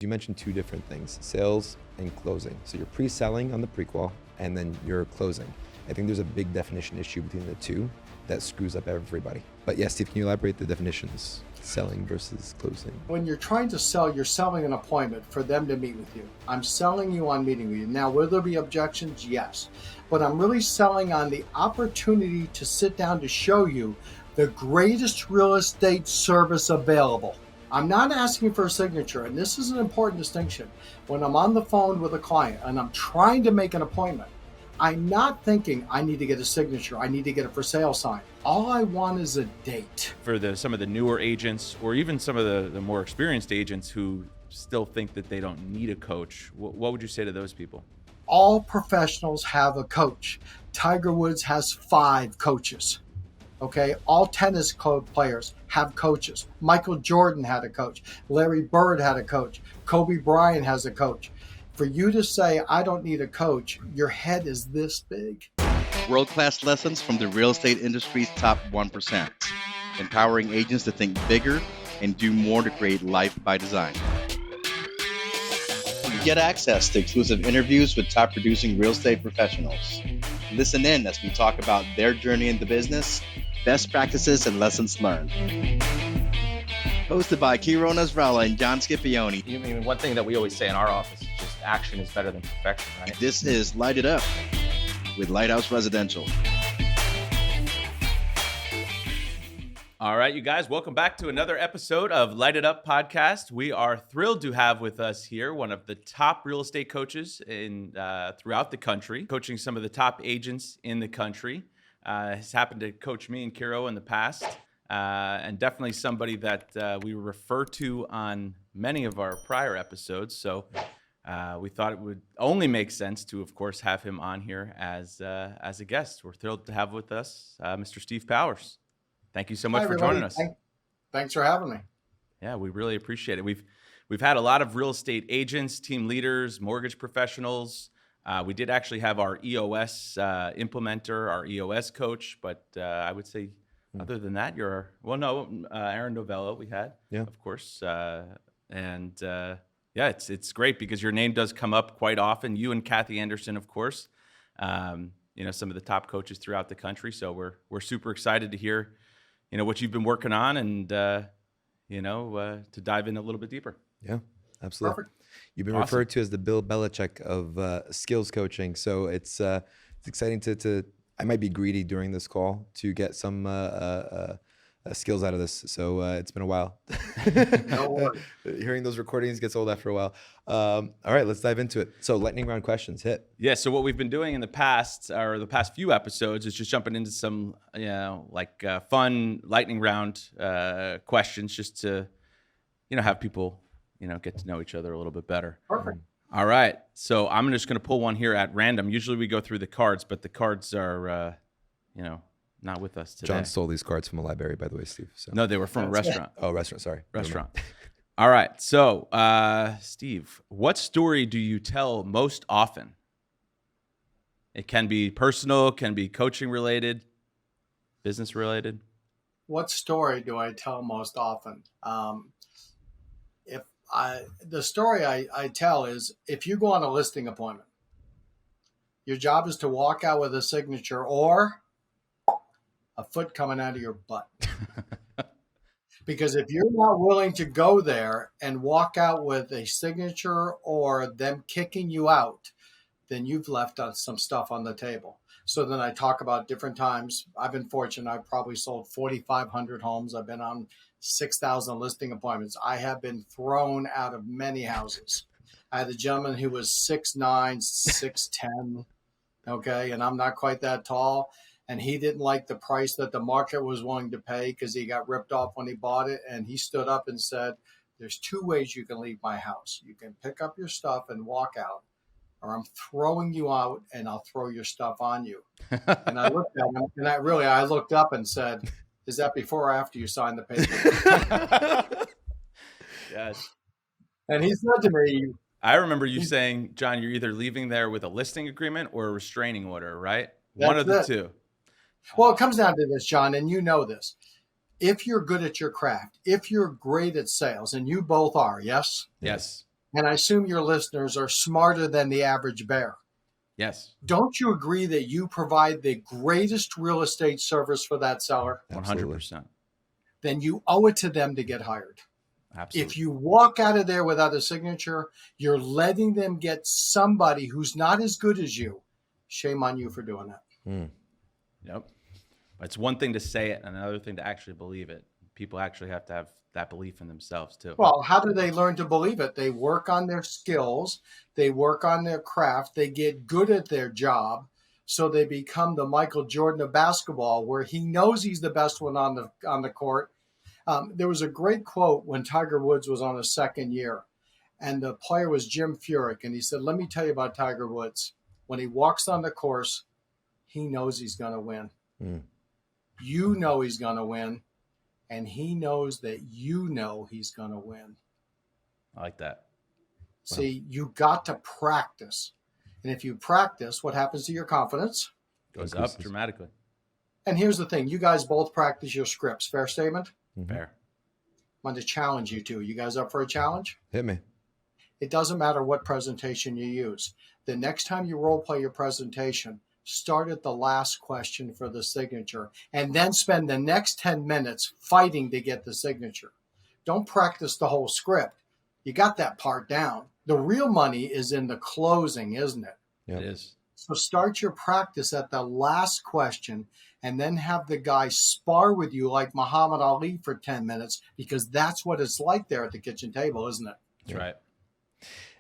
You mentioned two different things, sales and closing. So you're pre-selling on the prequal and then you're closing. I think there's a big definition issue between the two that screws up everybody. But yes, Steve, can you elaborate the definitions? Selling versus closing. When you're trying to sell, you're selling an appointment for them to meet with you. I'm selling you on meeting with you. Now, will there be objections? Yes. But I'm really selling on the opportunity to sit down to show you the greatest real estate service available. I'm not asking for a signature, and this is an important distinction. When I'm on the phone with a client and I'm trying to make an appointment, I'm not thinking I need to get a signature, I need to get a for sale sign. All I want is a date. For some of the newer agents, or even some of the more experienced agents who still think that they don't need a coach, what would you say to those people? All professionals have a coach. Tiger Woods has 5 coaches. Okay, all tennis players have coaches. Michael Jordan had a coach. Larry Bird had a coach. Kobe Bryant has a coach. For you to say, I don't need a coach, your head is this big. World-class lessons from the real estate industry's top 1%, empowering agents to think bigger and do more to create life by design. Get access to exclusive interviews with top producing real estate professionals. Listen in as we talk about their journey in the business, best practices, and lessons learned. Hosted by Kiro, NASRALAH, and John SCIPIONE. I mean, one thing that we always say in our office is just action is better than perfection, right? This is Light It Up with Lighthouse Residential. All right, you guys, welcome back to another episode of Light It Up podcast. We are thrilled to have with us here one of the top real estate coaches in throughout the country, coaching some of the top agents in the country. Has happened to coach me and Kiro in the past, and definitely somebody that we refer to on many of our prior episodes. So we thought it would only make sense to, of course, have him on here as a guest. We're thrilled to have with us Mr. Steve Powers. Thank you so much for joining us. Thanks for having me. Yeah, we really appreciate it. We've had a lot of real estate agents, team leaders, mortgage professionals. We did actually have our EOS implementer, our EOS coach, but I would say other than that, Aaron Novello we had, of course. It's great because your name does come up quite often. You and Kathy Anderson, of course, some of the top coaches throughout the country. So we're super excited to hear what you've been working on and, to dive in a little bit deeper. Yeah, absolutely. Perfect. You've been referred to as the Bill Belichick of skills coaching. So it's exciting to I might be greedy during this call to get some skills out of this. So it's been a while. No worries. Hearing those recordings gets old after a while. All right, let's dive into it. So lightning round questions, hit. Yeah, so what we've been doing in the past, or the past few episodes, is just jumping into some, fun lightning round questions just to, have people, get to know each other a little bit better. Perfect. All right, so I'm just going to pull one here at random. Usually we go through the cards, but the cards are, not with us today. John stole these cards from a library, by the way, Steve. So. No, they were from a restaurant. Oh, restaurant, sorry. Restaurant. All right, so Steve, what story do you tell most often? It can be personal, can be coaching related, business related. What story do I tell most often? The story I tell is, if you go on a listing appointment, your job is to walk out with a signature or a foot coming out of your butt. Because if you're not willing to go there and walk out with a signature or them kicking you out, then you've left some stuff on the table. So then I talk about different times. I've been fortunate. I've probably sold 4,500 homes. I've been on 6,000 listing appointments. I have been thrown out of many houses. I had a gentleman who was 6'9", 6'10", okay, and I'm not quite that tall. And he didn't like the price that the market was willing to pay because he got ripped off when he bought it. And he stood up and said, there's 2 ways you can leave my house. You can pick up your stuff and walk out, or I'm throwing you out and I'll throw your stuff on you. And I looked at him and I looked up and said, is that before or after you signed the paper? Yes. And he said to me, I remember you saying, John, you're either leaving there with a listing agreement or a restraining order, right? One of the two. Well, it comes down to this, John, and you know this. If you're good at your craft, if you're great at sales, and you both are, yes? Yes. And I assume your listeners are smarter than the average bear. Yes. Don't you agree that you provide the greatest real estate service for that seller? 100%. Then you owe it to them to get hired. Absolutely. If you walk out of there without a signature, you're letting them get somebody who's not as good as you. Shame on you for doing that. Yep. It's one thing to say it and another thing to actually believe it. People actually have to have that belief in themselves too. Well, how do they learn to believe it? They work on their skills. They work on their craft. They get good at their job. So they become the Michael Jordan of basketball, where he knows he's the best one on the court. There was a great quote when Tiger Woods was on his second year, and the player was Jim Furyk, and he said, "Let me tell you about Tiger Woods. When he walks on the course, he knows he's going to win. You know he's going to win, and he knows that you know he's going to win." I like that. See, you got to practice. And if you practice, what happens to your confidence? Goes up dramatically. And here's the thing. You guys both practice your scripts. Fair statement? Fair. I'm going to challenge you two. You guys up for a challenge? Hit me. It doesn't matter what presentation you use. The next time you role play your presentation, start at the last question for the signature and then spend the next 10 minutes fighting to get the signature. Don't practice the whole script. You got that part down. The real money is in the closing, isn't it? Yep. It is. So start your practice at the last question and then have the guy spar with you like Muhammad Ali for 10 minutes, because that's what it's like there at the kitchen table, isn't it? That's right.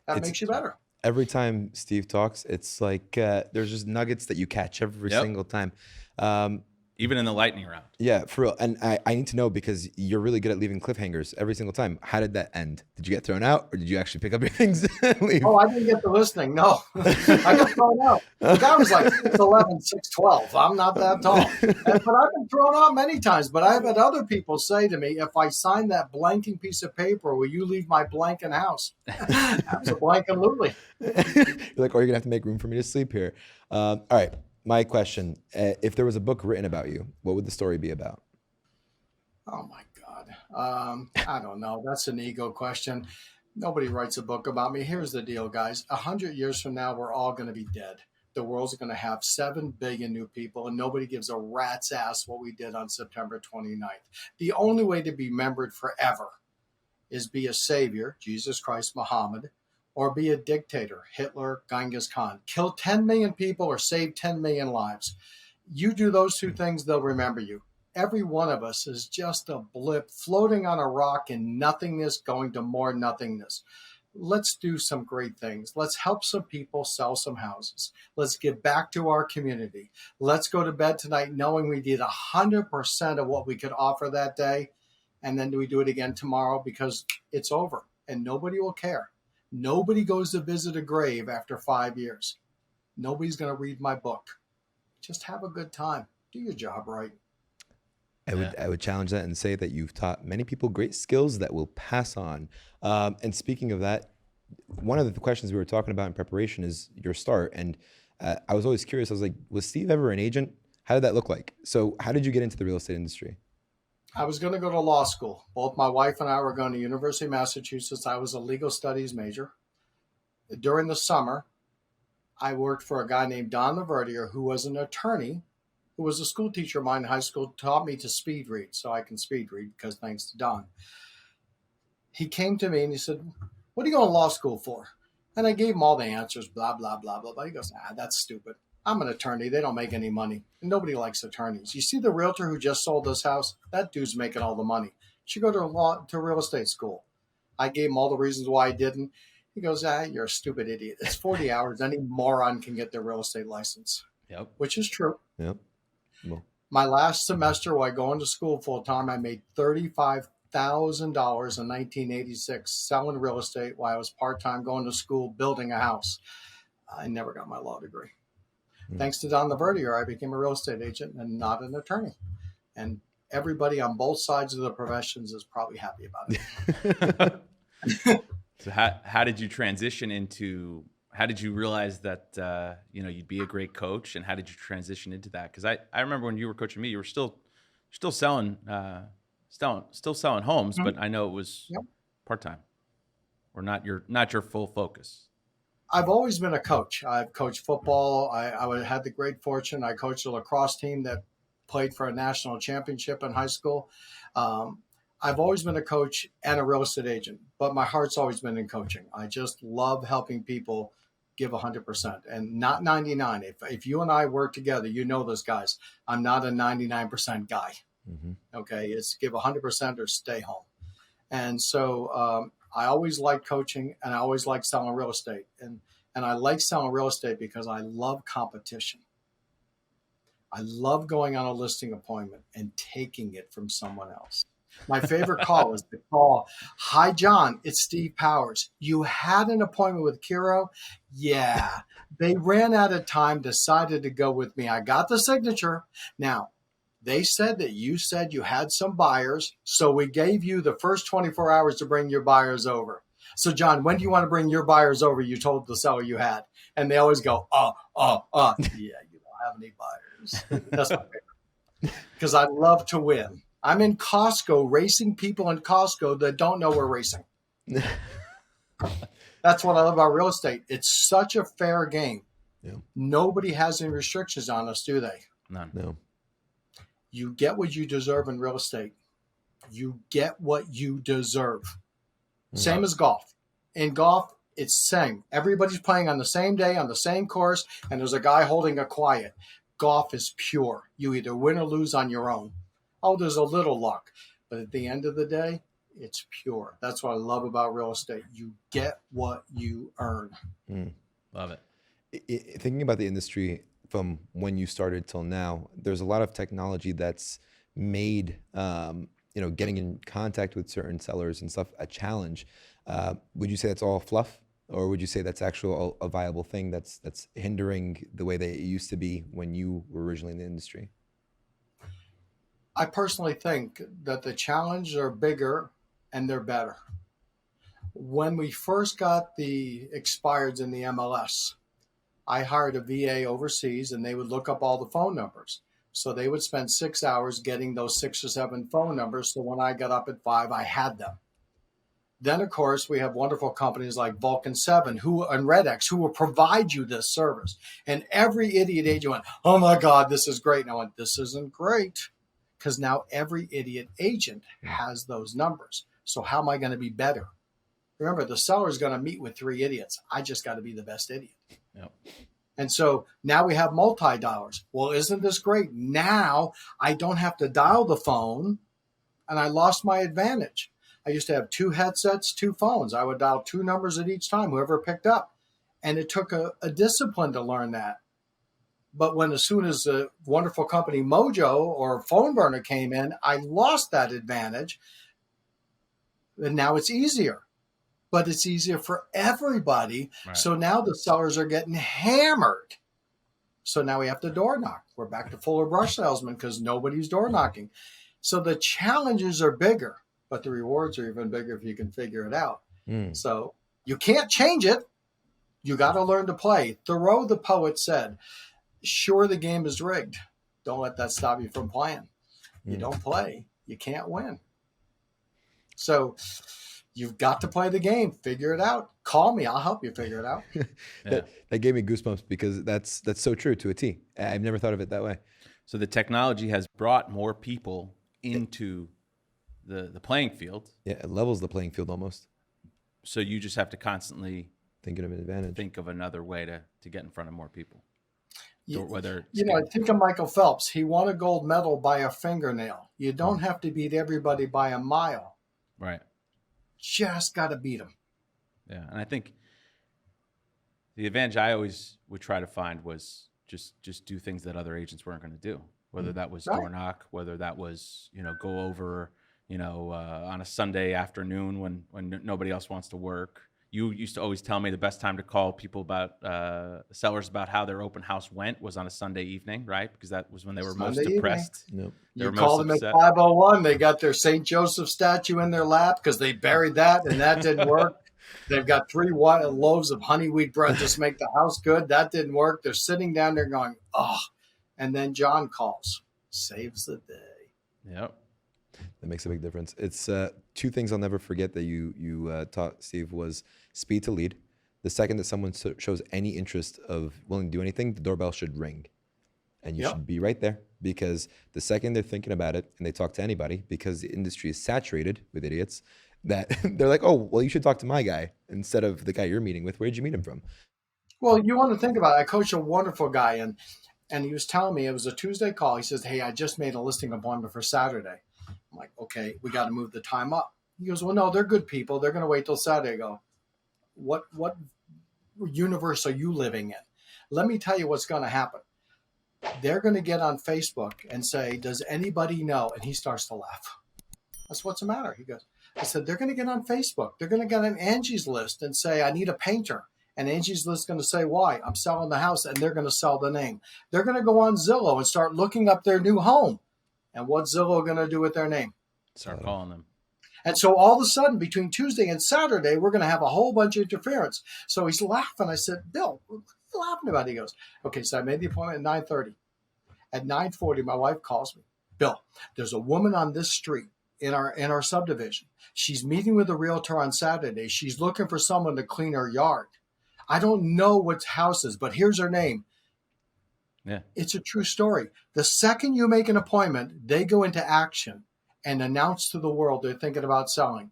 That makes you better. Every time Steve talks, it's like there's just nuggets that you catch every single time. Even in the lightning round. Yeah, for real. And I need to know, because you're really good at leaving cliffhangers every single time. How did that end? Did you get thrown out, or did you actually pick up your things and leave? Oh, I didn't get the listening. No, I got thrown out. The guy was like 6'11", 6'12". I'm not that tall. But I've been thrown out many times. But I've had other people say to me, if I sign that blanking piece of paper, will you leave my blanking house? Absolutely. You're like, or you're going to have to make room for me to sleep here. All right. My question, if there was a book written about you, what would the story be about? Oh, my God. I don't know. That's an ego question. Nobody writes a book about me. Here's the deal, guys. 100 years from now, we're all going to be dead. The world's going to have 7 billion new people, and nobody gives a rat's ass what we did on September 29th. The only way to be remembered forever is be a savior, Jesus Christ, Muhammad, or be a dictator, Hitler, Genghis Khan. Kill 10 million people or save 10 million lives. You do those two things, they'll remember you. Every one of us is just a blip floating on a rock in nothingness, going to more nothingness. Let's do some great things. Let's help some people sell some houses. Let's give back to our community. Let's go to bed tonight knowing we did 100% of what we could offer that day. And then do we do it again tomorrow? Because it's over and nobody will care. Nobody goes to visit a grave after 5 years. Nobody's going to read my book. Just have a good time. Do your job right. I would challenge that and say that you've taught many people great skills that will pass on. And speaking of that, one of the questions we were talking about in preparation is your start. And I was always curious. I was like, was Steve ever an agent? How did that look like? So how did you get into the real estate industry? I was going to go to law school. Both my wife and I were going to University of Massachusetts. I was a legal studies major. During the summer, I worked for a guy named Don Laverdier, who was an attorney, who was a school teacher of mine in high school, taught me to speed read, so I can speed read because thanks to Don. He came to me and he said, "What are you going to law school for?" And I gave him all the answers, blah, blah, blah, blah, blah. He goes, "That's stupid. I'm an attorney. They don't make any money. And nobody likes attorneys. You see the realtor who just sold this house? That dude's making all the money. You should go to real estate school." I gave him all the reasons why I didn't. He goes, "You're a stupid idiot. It's 40 hours. Any moron can get their real estate license." Yep. Which is true. Yep. Well, My last semester while going to school full time, I made $35,000 in 1986 selling real estate while I was part-time going to school building a house. I never got my law degree. Thanks to Don Laverdier, I became a real estate agent and not an attorney. And everybody on both sides of the professions is probably happy about it. So how did you transition into, how did you realize that, you'd be a great coach, and how did you transition into that? Because I remember when you were coaching me, you were still selling homes, but I know it was part-time. or not your full focus? I've always been a coach. I've coached football. I had the great fortune. I coached a lacrosse team that played for a national championship in high school. I've always been a coach and a real estate agent, but my heart's always been in coaching. I just love helping people give 100% and not 99. If you and I work together, you know those guys. I'm not a 99% guy. Mm-hmm. Okay, it's give 100% or stay home. And so I always liked coaching, and I always liked selling real estate. And I like selling real estate because I love competition. I love going on a listing appointment and taking it from someone else. My favorite call is the call, "Hi, John, it's Steve Powers. You had an appointment with Kiro?" "Yeah, they ran out of time, decided to go with me. I got the signature. Now, they said that you said you had some buyers, so we gave you the first 24 hours to bring your buyers over. So, John, when do you want to bring your buyers over? You told the seller you had." And they always go, yeah, you don't have any buyers. That's my favorite. Because I love to win. I'm in Costco racing people in Costco that don't know we're racing. That's what I love about real estate. It's such a fair game. Yeah. Nobody has any restrictions on us, do they? None. No. You get what you deserve in real estate. You get what you deserve. Same as golf. In golf, it's the same. Everybody's playing on the same day, on the same course, and there's a guy holding a quiet. Golf is pure. You either win or lose on your own. Oh, there's a little luck. But at the end of the day, it's pure. That's what I love about real estate. You get what you earn. Love it. Thinking about the industry from when you started till now, there's a lot of technology that's made, getting in contact with certain sellers and stuff a challenge. Would you say that's all fluff, or would you say that's actually a viable thing that's hindering the way that it used to be when you were originally in the industry? I personally think that the challenges are bigger and they're better. When we first got the expireds in the MLS, I hired a VA overseas, and they would look up all the phone numbers. So they would spend 6 hours getting those 6 or 7 phone numbers. So when I got up at 5, I had them. Then, of course, we have wonderful companies like Vulcan 7 and RedX who will provide you this service. And every idiot agent went, "Oh, my God, this is great." And I went, "This isn't great," because now every idiot agent has those numbers. So how am I going to be better? Remember, the seller is going to meet with 3 idiots. I just got to be the best idiot. Yep. And so now we have multi-dialers. Well, isn't this great? Now I don't have to dial the phone, and I lost my advantage. I used to have 2 headsets, 2 phones. I would dial 2 numbers at each time, whoever picked up. And it took a discipline to learn that. But as soon as the wonderful company Mojo or Phone Burner came in, I lost that advantage. And now it's easier. But it's easier for everybody. Right. So now the sellers are getting hammered. So now we have to door knock. We're back to Fuller Brush salesman because nobody's door knocking. So the challenges are bigger, but the rewards are even bigger if you can figure it out. So you can't change it. You got to learn to play. Thoreau, the poet, said, "Sure, the game is rigged. Don't let that stop you from playing. You don't play, you can't win." So you've got to play the game. Figure it out. Call me. I'll help you figure it out. That gave me goosebumps because that's so true to a T. I've never thought of it that way. So the technology has brought more people into the playing field. Yeah, it levels the playing field almost. So you just have to constantly think of an advantage. Think of another way to get in front of more people. Whether I think of Michael Phelps. He won a gold medal by a fingernail. You don't have to beat everybody by a mile. Right. Just got to beat them. Yeah, and I think the advantage I always would try to find was just do things that other agents weren't going to do. Whether that was door knock, whether that was go over on a Sunday afternoon when nobody else wants to work. You used to always tell me the best time to call people about sellers about how their open house went was on a Sunday evening, right? Because that was when they were most depressed. Nope. You call them at 5:01. They got their St. Joseph statue in their lap because they buried that and that didn't work. They've got 3 loaves of honey wheat bread just to make the house good. That didn't work. They're sitting down there going, "Oh," and then John calls, saves the day. Yep. That makes a big difference. It's two things I'll never forget that you taught, Steve, was speed to lead. The second that someone shows any interest of willing to do anything, the doorbell should ring. And you should be right there, because the second they're thinking about it and they talk to anybody, because the industry is saturated with idiots, that they're like, oh, well, you should talk to my guy instead of the guy you're meeting with. Where'd you meet him from? Well, you want to think about it. I coach a wonderful guy, and he was telling me, it was a Tuesday call. He says, hey, I just made a listing appointment for Saturday. I'm like, okay, we got to move the time up. He goes, well, no, they're good people. They're going to wait till Saturday. I go, what universe are you living in? Let me tell you what's going to happen. They're going to get on Facebook and say, does anybody know? And he starts to laugh. That's what's the matter. He goes, I said, they're going to get on Facebook. They're going to get on Angie's List and say, I need a painter. And Angie's List is going to say, why? I'm selling the house, and they're going to sell the name. They're going to go on Zillow and start looking up their new home. And what's Zillow going to do with their name? Start calling them. And so all of a sudden, between Tuesday and Saturday, we're going to have a whole bunch of interference. So he's laughing. I said, Bill, what are you laughing about? He goes, okay, so I made the appointment at 9:30. At 9:40, my wife calls me. Bill, there's a woman on this street in our subdivision. She's meeting with a realtor on Saturday. She's looking for someone to clean her yard. I don't know what house is, but here's her name. Yeah. It's a true story. The second you make an appointment, they go into action and announce to the world they're thinking about selling,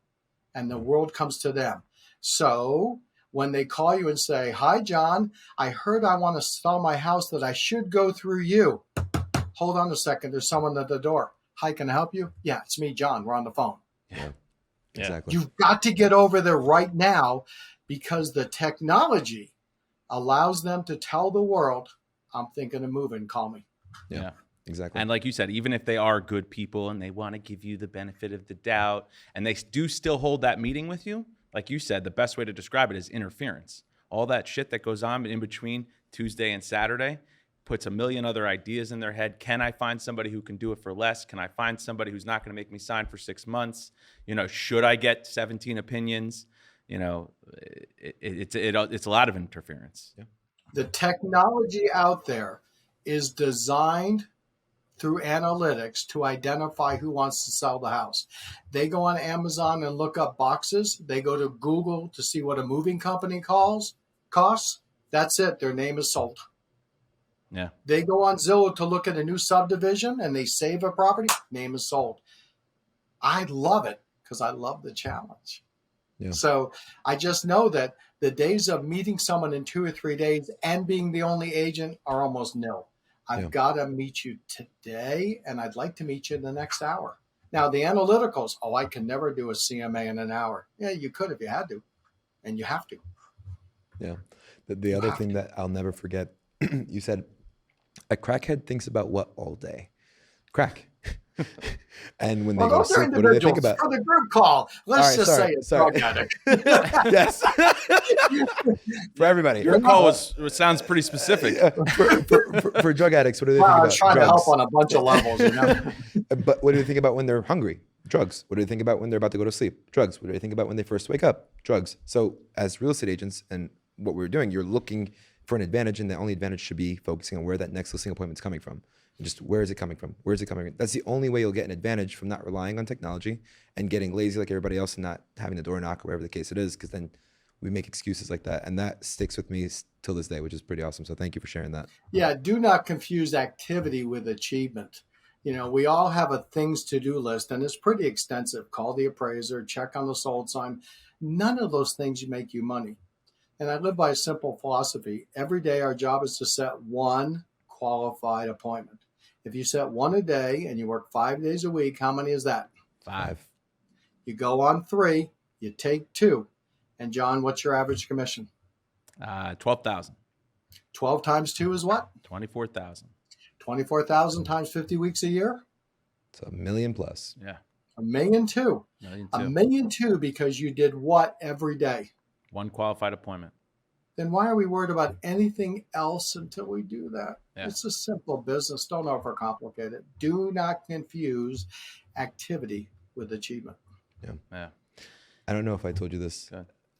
and the world comes to them. So when they call you and say, hi, John, I heard I want to sell my house, that I should go through you. Hold on a second. There's someone at the door. Hi, can I help you? Yeah, it's me, John. We're on the phone. Yeah, exactly. You've got to get over there right now, because the technology allows them to tell the world, I'm thinking of moving, call me. Yeah. Exactly. And like you said, even if they are good people and they want to give you the benefit of the doubt, and they do still hold that meeting with you, like you said, the best way to describe it is interference. All that shit that goes on in between Tuesday and Saturday puts a million other ideas in their head. Can I find somebody who can do it for less? Can I find somebody who's not going to make me sign for 6 months? You know, should I get 17 opinions? You know, it's a lot of interference. Yeah. The technology out there is designed through analytics to identify who wants to sell the house. They go on Amazon and look up boxes. They go to Google to see what a moving company costs. That's it. Their name is sold. Yeah. They go on Zillow to look at a new subdivision and they save a property. Name is sold. I love it because I love the challenge. Yeah. So I just know that the days of meeting someone in 2 or 3 days and being the only agent are almost nil. I've got to meet you today, and I'd like to meet you in the next hour. Now, the analyticals, I can never do a CMA in an hour. Yeah, you could if you had to, and you have to. Yeah. The other thing that I'll never forget, you said, a crackhead thinks about what all day? Crack. And when they go to sleep, what do they think about? For the group call, let's say it's drug addict. Yes. For everybody. Your call sounds pretty specific. For drug addicts, what do they think about? I was trying Drugs. to help on a bunch of levels, you know. But what do they think about when they're hungry? Drugs. What do they think about when they're about to go to sleep? Drugs. What do they think about when they first wake up? Drugs. So as real estate agents, and what we're doing, you're looking for an advantage, and the only advantage should be focusing on where that next listing appointment is coming from. Just where is it coming from? Where is it coming from? That's the only way you'll get an advantage from not relying on technology and getting lazy like everybody else and not having the door knock or whatever the case it is, because then we make excuses like that. And that sticks with me till this day, which is pretty awesome. So thank you for sharing that. Yeah, do not confuse activity with achievement. You know, we all have a things to do list, and it's pretty extensive. Call the appraiser, check on the sold sign. None of those things make you money. And I live by a simple philosophy. Every day our job is to set one qualified appointment. If you set one a day and you work 5 days a week, how many is that? 5. You go on 3, you take 2. And John, what's your average commission? 12,000. 12 times 2 is what? 24,000. 24,000 times 50 weeks a year? It's $1 million plus. Yeah. $1.2 million. $1.2 million because you did what every day? One qualified appointment. Then why are we worried about anything else until we do that? Yeah. It's a simple business. Don't overcomplicate it. Do not confuse activity with achievement. Yeah. I don't know if I told you this.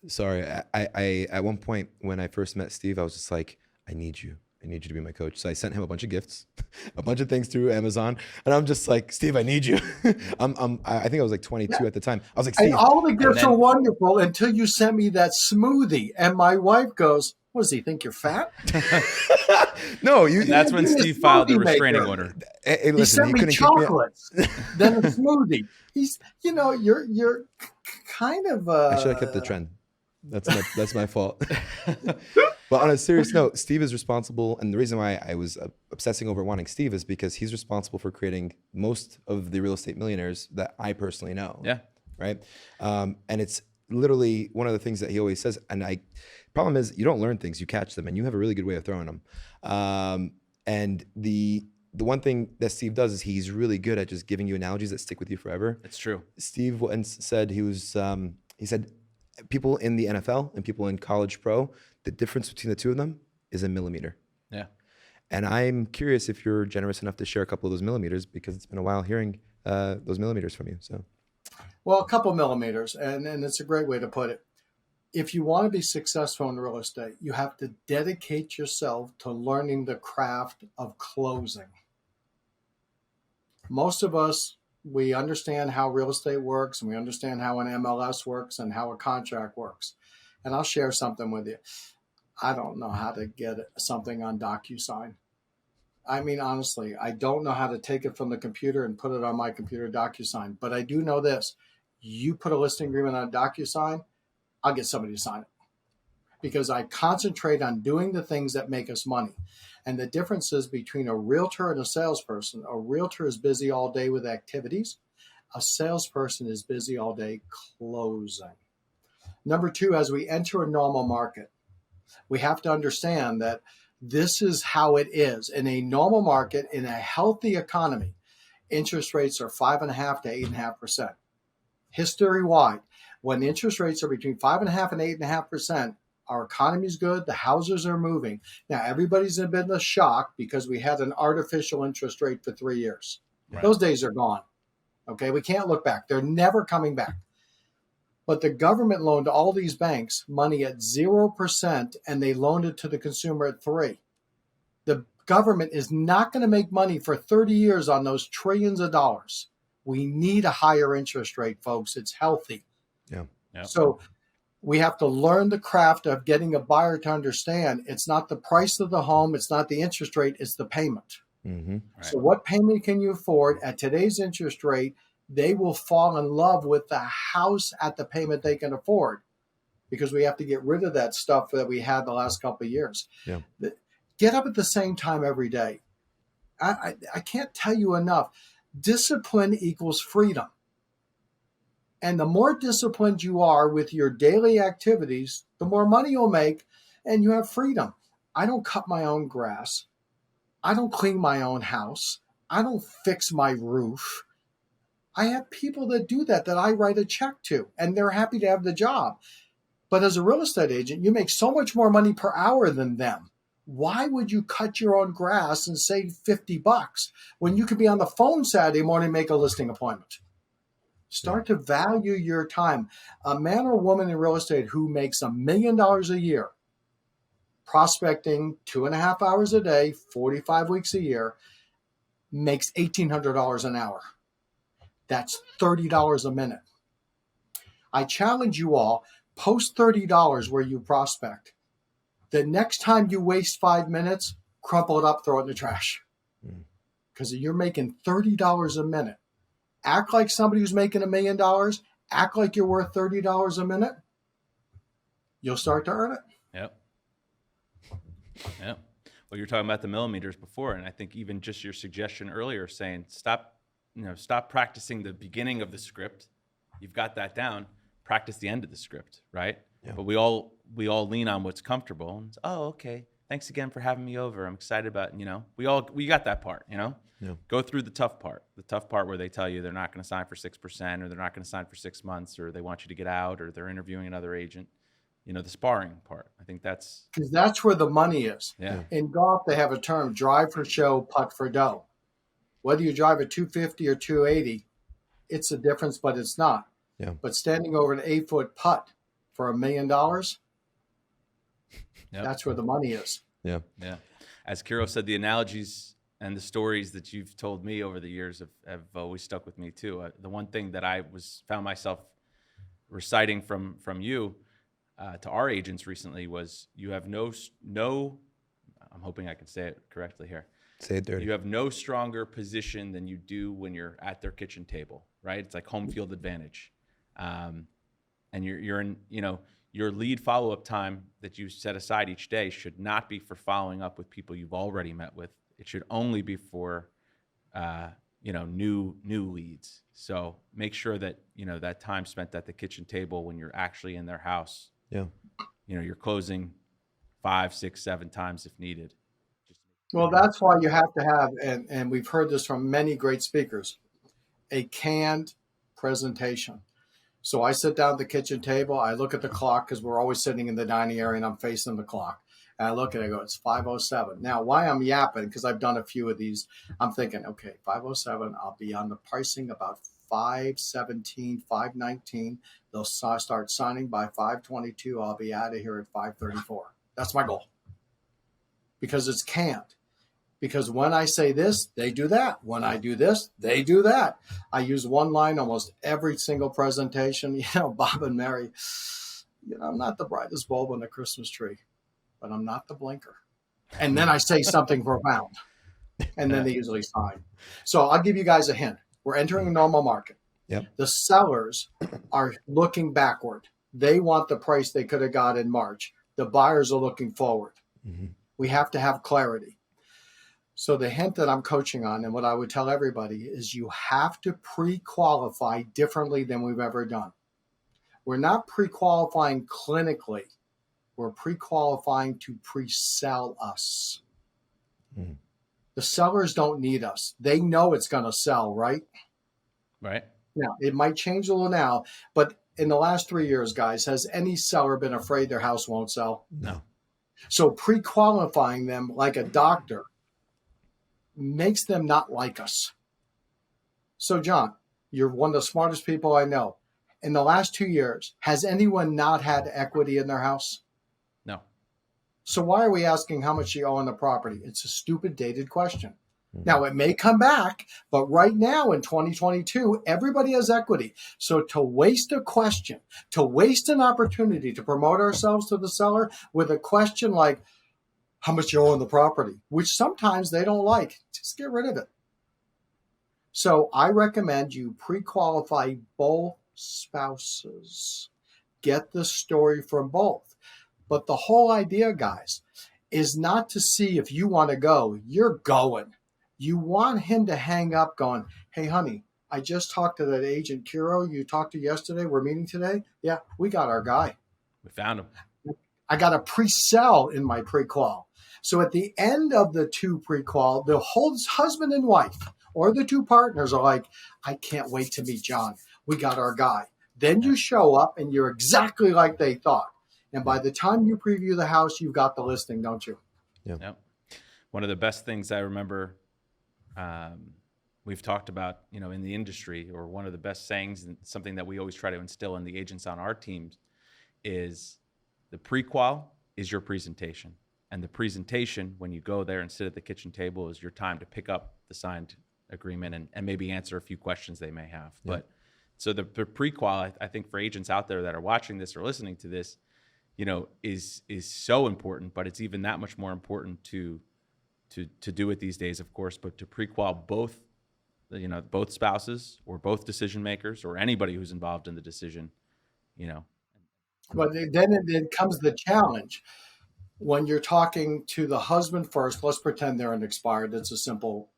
Sorry. I at one point when I first met Steve, I was just like, I need you. I need you to be my coach. So I sent him a bunch of gifts, a bunch of things through Amazon. And I'm just like, Steve, I need you. I think I was like 22 at the time. I was like, Steve. And all the gifts then- are wonderful until you sent me that smoothie. And my wife goes, what does he think you're fat? No, And that's when He's a Steve filed the smoothie restraining maker. order. Hey, He listen, sent me couldn't keep me- chocolates, then a smoothie. He's, you're kind of. I should have kept the trend. That's my fault. But on a serious note, Steve is responsible, and the reason why I was obsessing over wanting Steve is because he's responsible for creating most of the real estate millionaires that I personally know. Yeah. Right. And it's literally one of the things that he always says. And problem is, you don't learn things, you catch them, and you have a really good way of throwing them. And the one thing that Steve does is he's really good at just giving you analogies that stick with you forever. It's true. Steve once said he said people in the NFL and people in college pro, the difference between the two of them is a millimeter. Yeah. And I'm curious if you're generous enough to share a couple of those millimeters, because it's been a while hearing those millimeters from you. So, Well, a couple millimeters, and it's a great way to put it. If you want to be successful in real estate, you have to dedicate yourself to learning the craft of closing. Most of us, we understand how real estate works, and we understand how an MLS works and how a contract works. And I'll share something with you. I don't know how to get something on DocuSign. I mean, honestly, I don't know how to take it from the computer and put it on my computer DocuSign. But I do know this. You put a listing agreement on DocuSign, I'll get somebody to sign it. Because I concentrate on doing the things that make us money. And the difference is between a realtor and a salesperson. A realtor is busy all day with activities. A salesperson is busy all day closing. Number two, as we enter a normal market, we have to understand that this is how it is. In a normal market, in a healthy economy, interest rates are 5.5% to 8.5%. History-wide, when interest rates are between 5.5% and 8.5%, our economy is good. The houses are moving. Now, everybody's been a shock because we had an artificial interest rate for 3 years. Right. Those days are gone. Okay, we can't look back. They're never coming back. But the government loaned all these banks money at 0%, and they loaned it to the consumer at 3%. The government is not going to make money for 30 years on those trillions of dollars. We need a higher interest rate, folks. It's healthy. yeah. So we have to learn the craft of getting a buyer to understand it's not the price of the home, it's not the interest rate, it's the payment. Mm-hmm. Right. So what payment can you afford at today's interest rate? They will fall in love with the house at the payment they can afford, because we have to get rid of that stuff that we had the last couple of years. Yeah. Get up at the same time every day. I can't tell you enough. Discipline equals freedom. And the more disciplined you are with your daily activities, the more money you'll make, and you have freedom. I don't cut my own grass. I don't clean my own house. I don't fix my roof. I have people that do that I write a check to, and they're happy to have the job. But as a real estate agent, you make so much more money per hour than them. Why would you cut your own grass and save $50 when you could be on the phone Saturday morning and make a listing appointment? Start to value your time. A man or woman in real estate who makes $1 million a year, prospecting 2.5 hours a day, 45 weeks a year, makes $1,800 an hour. That's $30 a minute. I challenge you all, post $30 where you prospect. The next time you waste 5 minutes, crumple it up, throw it in the trash. Because you're making $30 a minute. Act like somebody who's making $1 million. Act like you're worth $30 a minute. You'll start to earn it. Yep. Well, you're talking about the millimeters before, and I think even just your suggestion earlier saying stop practicing the beginning of the script. You've got that down. Practice the end of the script, right? Yeah. But we all lean on what's comfortable. And okay. Thanks again for having me over. I'm excited about, we got that part, Yeah. Go through the tough part where they tell you they're not going to sign for 6%, or they're not going to sign for 6 months, or they want you to get out, or they're interviewing another agent. The sparring part. I think that's Because that's where the money is. Yeah. In golf, they have a term, drive for show, putt for dough. Whether you drive a 250 or 280, it's a difference, but it's not. Yeah. But standing over an 8-foot putt for $1 million, Yep. that's where the money is. Yeah. Yeah. as Kiro said, the analogies and the stories that you've told me over the years have always stuck with me too. The one thing that I found myself reciting from you to our agents recently was, you have no, I'm hoping I can say it correctly here. Say it dirty. You have no stronger position than you do when you're at their kitchen table, right? It's like home field advantage. And you're in, your lead follow-up time that you set aside each day should not be for following up with people you've already met with. It should only be for, new leads. So make sure that, that time spent at the kitchen table when you're actually in their house, you're closing 5, 6, 7 times if needed. Well, that's why you have to have, and we've heard this from many great speakers, a canned presentation. So I sit down at the kitchen table. I look at the clock because we're always sitting in the dining area and I'm facing the clock. And I look at it, I go, it's 5:07. Now, why I'm yapping, because I've done a few of these, I'm thinking, okay, 5:07, I'll be on the pricing about 5:17, 5:19. They'll start signing by 5:22. I'll be out of here at 5:34. That's my goal. Because it's canned. Because when I say this, they do that. When I do this, they do that. I use one line almost every single presentation. Bob and Mary, I'm not the brightest bulb on the Christmas tree, but I'm not the blinker. And then I say something profound. And then they usually sign. So I'll give you guys a hint. We're entering a normal market. Yep. The sellers are looking backward. They want the price they could have got in March. The buyers are looking forward. Mm-hmm. We have to have clarity. So the hint that I'm coaching on, and what I would tell everybody, is you have to pre-qualify differently than we've ever done. We're not pre-qualifying clinically. We're pre-qualifying to pre-sell us. Mm. The sellers don't need us. They know it's going to sell, right? Right. Now, it might change a little now, but in the last 3 years, guys, has any seller been afraid their house won't sell? No. So pre-qualifying them like a doctor makes them not like us. So, John, you're one of the smartest people I know. In the last 2 years, has anyone not had equity in their house? No. So why are we asking how much you owe on the property? It's a stupid, dated question. Now, it may come back, but right now in 2022, everybody has equity. So to waste a question, to waste an opportunity to promote ourselves to the seller with a question like, how much you owe on the property, which sometimes they don't like, just get rid of it. So I recommend you pre-qualify both spouses. Get the story from both. But the whole idea, guys, is not to see if you want to go. You're going. You want him to hang up going, hey, honey, I just talked to that agent, Kiro, you talked to yesterday. We're meeting today. Yeah, we got our guy. We found him. I got a pre-sell in my pre-qual. So at the end of the two pre-qual, the whole husband and wife or the two partners are like, I can't wait to meet John. We got our guy. Then you show up and you're exactly like they thought. And by the time you preview the house, you've got the listing, don't you? Yeah. Yep. One of the best things I remember we've talked about, in the industry, or one of the best sayings, and something that we always try to instill in the agents on our teams, is the pre-qual is your presentation. And the presentation, when you go there and sit at the kitchen table, is your time to pick up the signed agreement and maybe answer a few questions they may have. Yeah. But so the pre-qual, I think for agents out there that are watching this or listening to this, is so important, but it's even that much more important to do it these days, of course, but to pre-qual both spouses or both decision makers or anybody who's involved in the decision, But then it comes the challenge. When you're talking to the husband first, let's pretend they're an expired. It's a simple,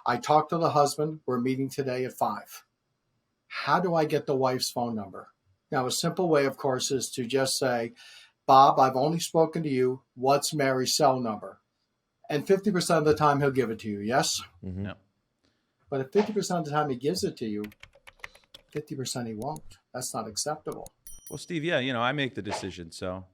I talked to the husband. We're meeting today at 5. How do I get the wife's phone number? Now, a simple way, of course, is to just say, Bob, I've only spoken to you. What's Mary's cell number? And 50% of the time, he'll give it to you, yes? Mm-hmm. No. But if 50% of the time he gives it to you, 50% he won't. That's not acceptable. Well, Steve, yeah, I make the decision. So,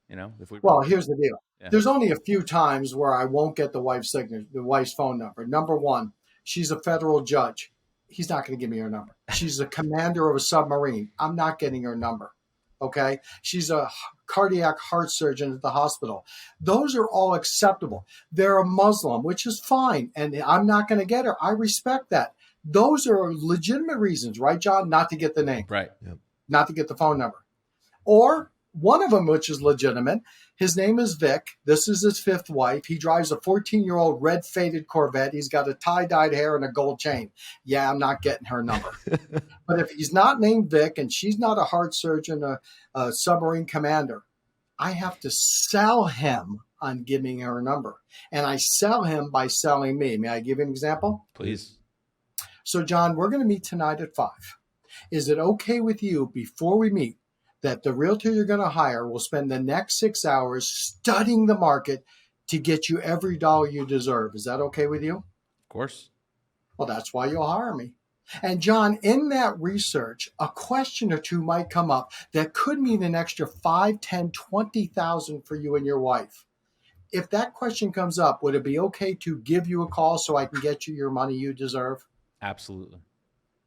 if we Well, here's the deal. Yeah. There's only a few times where I won't get the wife's signature, the wife's phone number. Number one, she's a federal judge. He's not going to give me her number. She's a commander of a submarine. I'm not getting her number. Okay. She's a cardiac heart surgeon at the hospital. Those are all acceptable. They're a Muslim, which is fine. And I'm not going to get her. I respect that. Those are legitimate reasons, right, John? Not to get the name, Right. not to get the phone number. Or one of them, which is legitimate, his name is Vic. This is his 5th wife. He drives a 14-year-old red faded Corvette. He's got a tie-dyed hair and a gold chain. Yeah, I'm not getting her number. But if he's not named Vic and she's not a heart surgeon, a submarine commander, I have to sell him on giving her a number. And I sell him by selling me. May I give you an example? Please. So, John, we're going to meet tonight at 5. Is it okay with you before we meet that the realtor you're going to hire will spend the next 6 hours studying the market to get you every dollar you deserve? Is that okay with you? Of course. Well, that's why you'll hire me. And John, in that research, a question or two might come up that could mean an extra 5, 10, 20,000 for you and your wife. If that question comes up, would it be okay to give you a call so I can get you your money you deserve? Absolutely.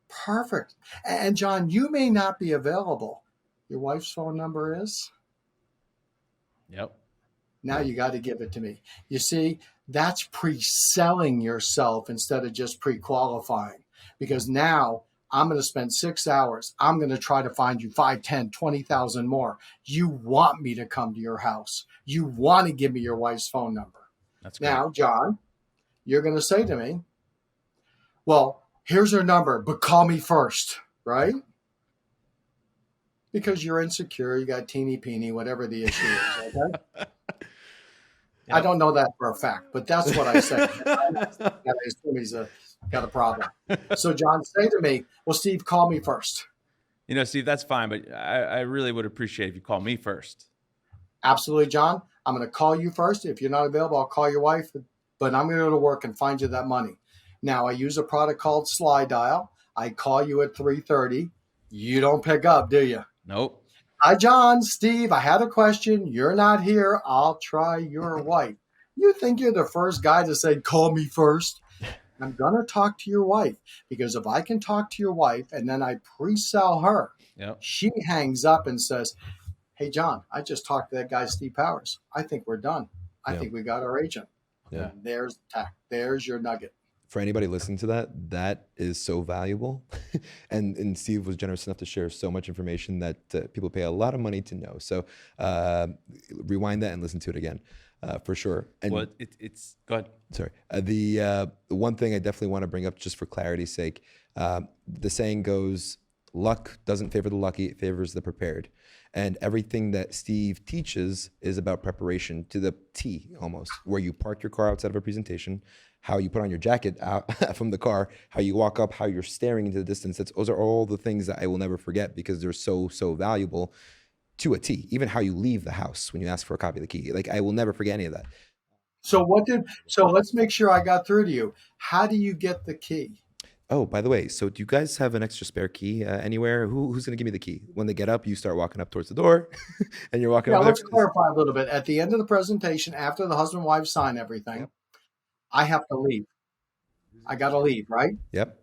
Perfect. And John, you may not be available. Your wife's phone number is? Yep. Now you got to give it to me. You see, that's pre-selling yourself instead of just pre-qualifying. Because now I'm going to spend 6 hours. I'm going to try to find you 5, 10, 20,000 more. You want me to come to your house. You want to give me your wife's phone number. That's great. Now, John, you're going to say to me, well, here's her number, but call me first, right? Because you're insecure, you got teeny peeny, whatever the issue is, okay? Yep. I don't know that for a fact, but that's what I say. I assume he's got a problem. So, John, say to me, well, Steve, call me first. Steve, that's fine, but I really would appreciate if you call me first. Absolutely, John. I'm going to call you first. If you're not available, I'll call your wife, but I'm going to go to work and find you that money. Now, I use a product called Slide Dial. I call you at 3:30. You don't pick up, do you? Nope. Hi, John, Steve, I had a question. You're not here. I'll try your wife. You think you're the first guy to say, call me first? I'm going to talk to your wife, because if I can talk to your wife and then I pre-sell her, Yep. she hangs up and says, hey, John, I just talked to that guy, Steve Powers. I think we're done. I think we got our agent. Yeah. And there's tack. There's your nugget. For anybody listening to that, that is so valuable. and Steve was generous enough to share so much information that people pay a lot of money to know. So rewind that and listen to it again, for sure. And Well, it's go ahead. sorry. The one thing I definitely want to bring up, just for clarity's sake, the saying goes, luck doesn't favor the lucky, it favors the prepared. And everything that Steve teaches is about preparation to the T, almost, where you park your car outside of a presentation, how you put on your jacket out from the car, how you walk up, how you're staring into the distance. Those are all the things that I will never forget, because they're so valuable to a T. Even how you leave the house when you ask for a copy of the key. Like, I will never forget any of that. So let's make sure I got through to you. How do you get the key? Oh, by the way, so do you guys have an extra spare key anywhere? Who's going to give me the key? When they get up, you start walking up towards the door and you're walking over Let's there. clarify a little bit. At the end of the presentation, after the husband and wife sign everything, I have to leave. I got to leave, right? Yep.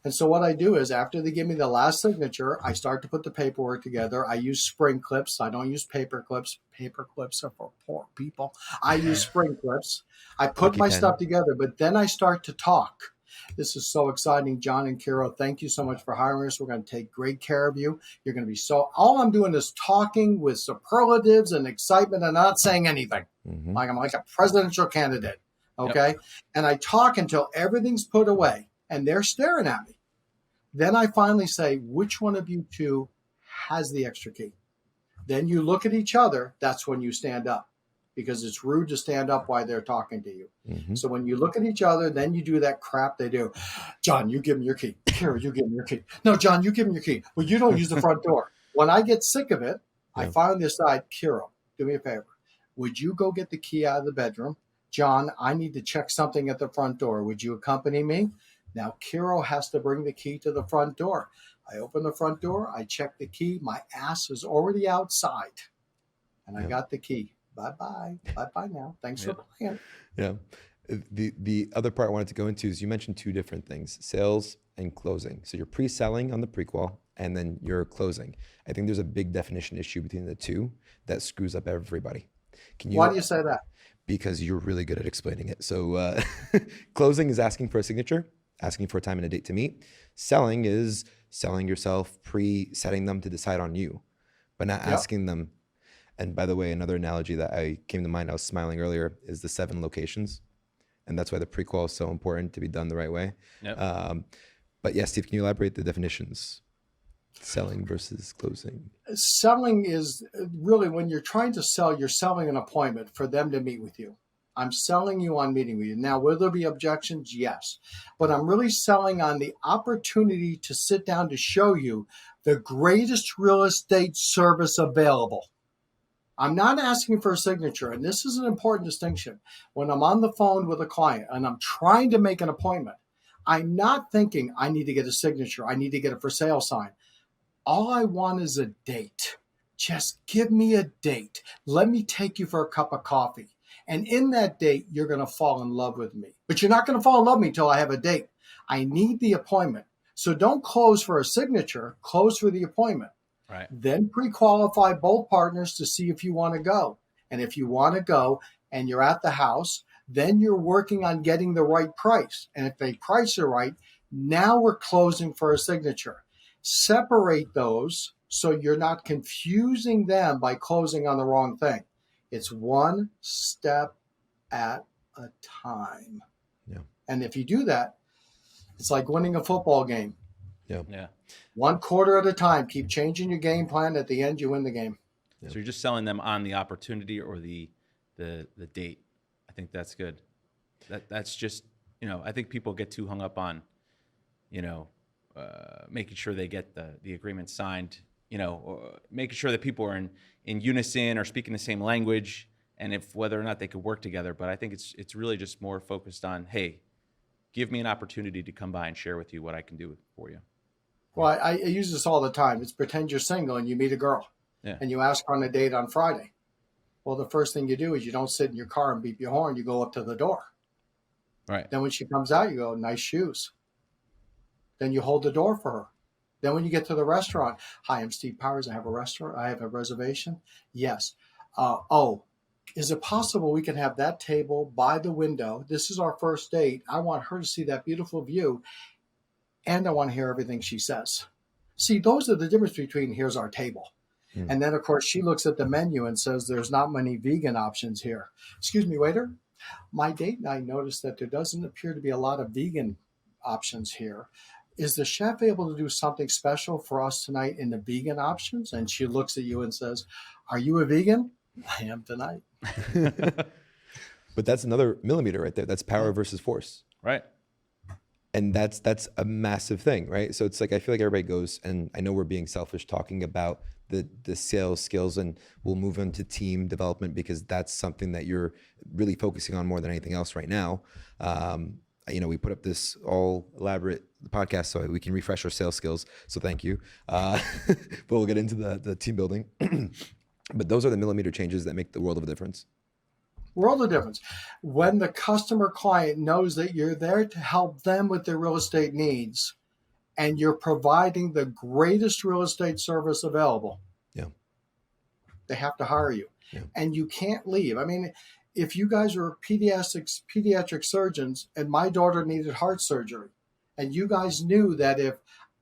And so what I do is, after they give me the last signature, I start to put the paperwork together. I use spring clips. I don't use paper clips. Paper clips are for poor people. I use spring clips. I put Lucky my 10. stuff together, but then I start to talk. This is so exciting, John and Kiro. Thank you so much for hiring us. We're going to take great care of you. You're going to be all I'm doing is talking with superlatives and excitement and not saying anything. Mm-hmm. Like I'm like a presidential candidate. Okay. Yep. And I talk until everything's put away and they're staring at me. Then I finally say, which one of you two has the extra key? Then you look at each other. That's when you stand up, because it's rude to stand up while they're talking to you. Mm-hmm. So when you look at each other, then you do that crap they do. John, you give me your key. Kiro, you give me your key. No, John, you give me your key. Well, you don't use the front door. When I get sick of it, I finally decide, Kiro, do me a favor. Would you go get the key out of the bedroom? John, I need to check something at the front door. Would you accompany me? Now, Kiro has to bring the key to the front door. I open the front door. I check the key. My ass is already outside. And I got the key. Bye-bye. Bye-bye now. Thanks for playing. Yeah. The other part I wanted to go into is, you mentioned two different things, sales and closing. So you're pre-selling on the prequal, and then you're closing. I think there's a big definition issue between the two that screws up everybody. Why do you say that? Because you're really good at explaining it. So closing is asking for a signature, asking for a time and a date to meet. Selling is selling yourself, setting them to decide on you, but not asking them. And by the way, another analogy that came to mind, I was smiling earlier, is the 7 locations. And that's why the prequal is so important to be done the right way. Yep. But yes, Steve, can you elaborate the definitions? Selling versus closing. Selling is really when you're trying to sell, you're selling an appointment for them to meet with you. I'm selling you on meeting with you. Now, will there be objections? Yes. But I'm really selling on the opportunity to sit down to show you the greatest real estate service available. I'm not asking for a signature, and this is an important distinction. When I'm on the phone with a client and I'm trying to make an appointment, I'm not thinking I need to get a signature, I need to get a for sale sign. All I want is a date. Just give me a date. Let me take you for a cup of coffee. And in that date, you're going to fall in love with me. But you're not going to fall in love with me until I have a date. I need the appointment. So don't close for a signature, close for the appointment. Right. Then pre-qualify both partners to see if you want to go. And if you want to go and you're at the house, then you're working on getting the right price. And if the price are right, now we're closing for a signature. Separate those so you're not confusing them by closing on the wrong thing. It's one step at a time. Yeah. And if you do that, it's like winning a football game. Yeah. One quarter at a time. Keep changing your game plan. At the end, you win the game. So you're just selling them on the opportunity or the date. I think that's good. That's just, I think people get too hung up on, making sure they get the agreement signed, or making sure that people are in unison or speaking the same language, and if whether or not they could work together. But I think it's really just more focused on, hey, give me an opportunity to come by and share with you what I can do for you. Well, I use this all the time. It's pretend you're single and you meet a girl and you ask her on a date on Friday. Well, the first thing you do is you don't sit in your car and beep your horn. You go up to the door. Right. Then when she comes out, you go, nice shoes. Then you hold the door for her. Then when you get to the restaurant, hi, I'm Steve Powers. I have a restaurant. I have a reservation. Yes. Is it possible we can have that table by the window? This is our first date. I want her to see that beautiful view. And I want to hear everything she says. See, those are the difference between here's our table. And then, of course, she looks at the menu and says, there's not many vegan options here. Excuse me, waiter. My date and I noticed that there doesn't appear to be a lot of vegan options here. Is the chef able to do something special for us tonight in the vegan options? And she looks at you and says, are you a vegan? I am tonight. But that's another millimeter right there. That's power versus force. Right. And that's a massive thing, right? So it's like, I feel like everybody goes, and I know we're being selfish talking about the sales skills, and we'll move into team development because that's something that you're really focusing on more than anything else right now. We put up this all elaborate podcast so we can refresh our sales skills. So thank you. But we'll get into the team building. But those are the millimeter changes that make the world of a difference. World of difference. When the customer client knows that you're there to help them with their real estate needs and you're providing the greatest real estate service available, they have to hire you. And you can't leave. I mean, if you guys were pediatric surgeons and my daughter needed heart surgery, and you guys knew that if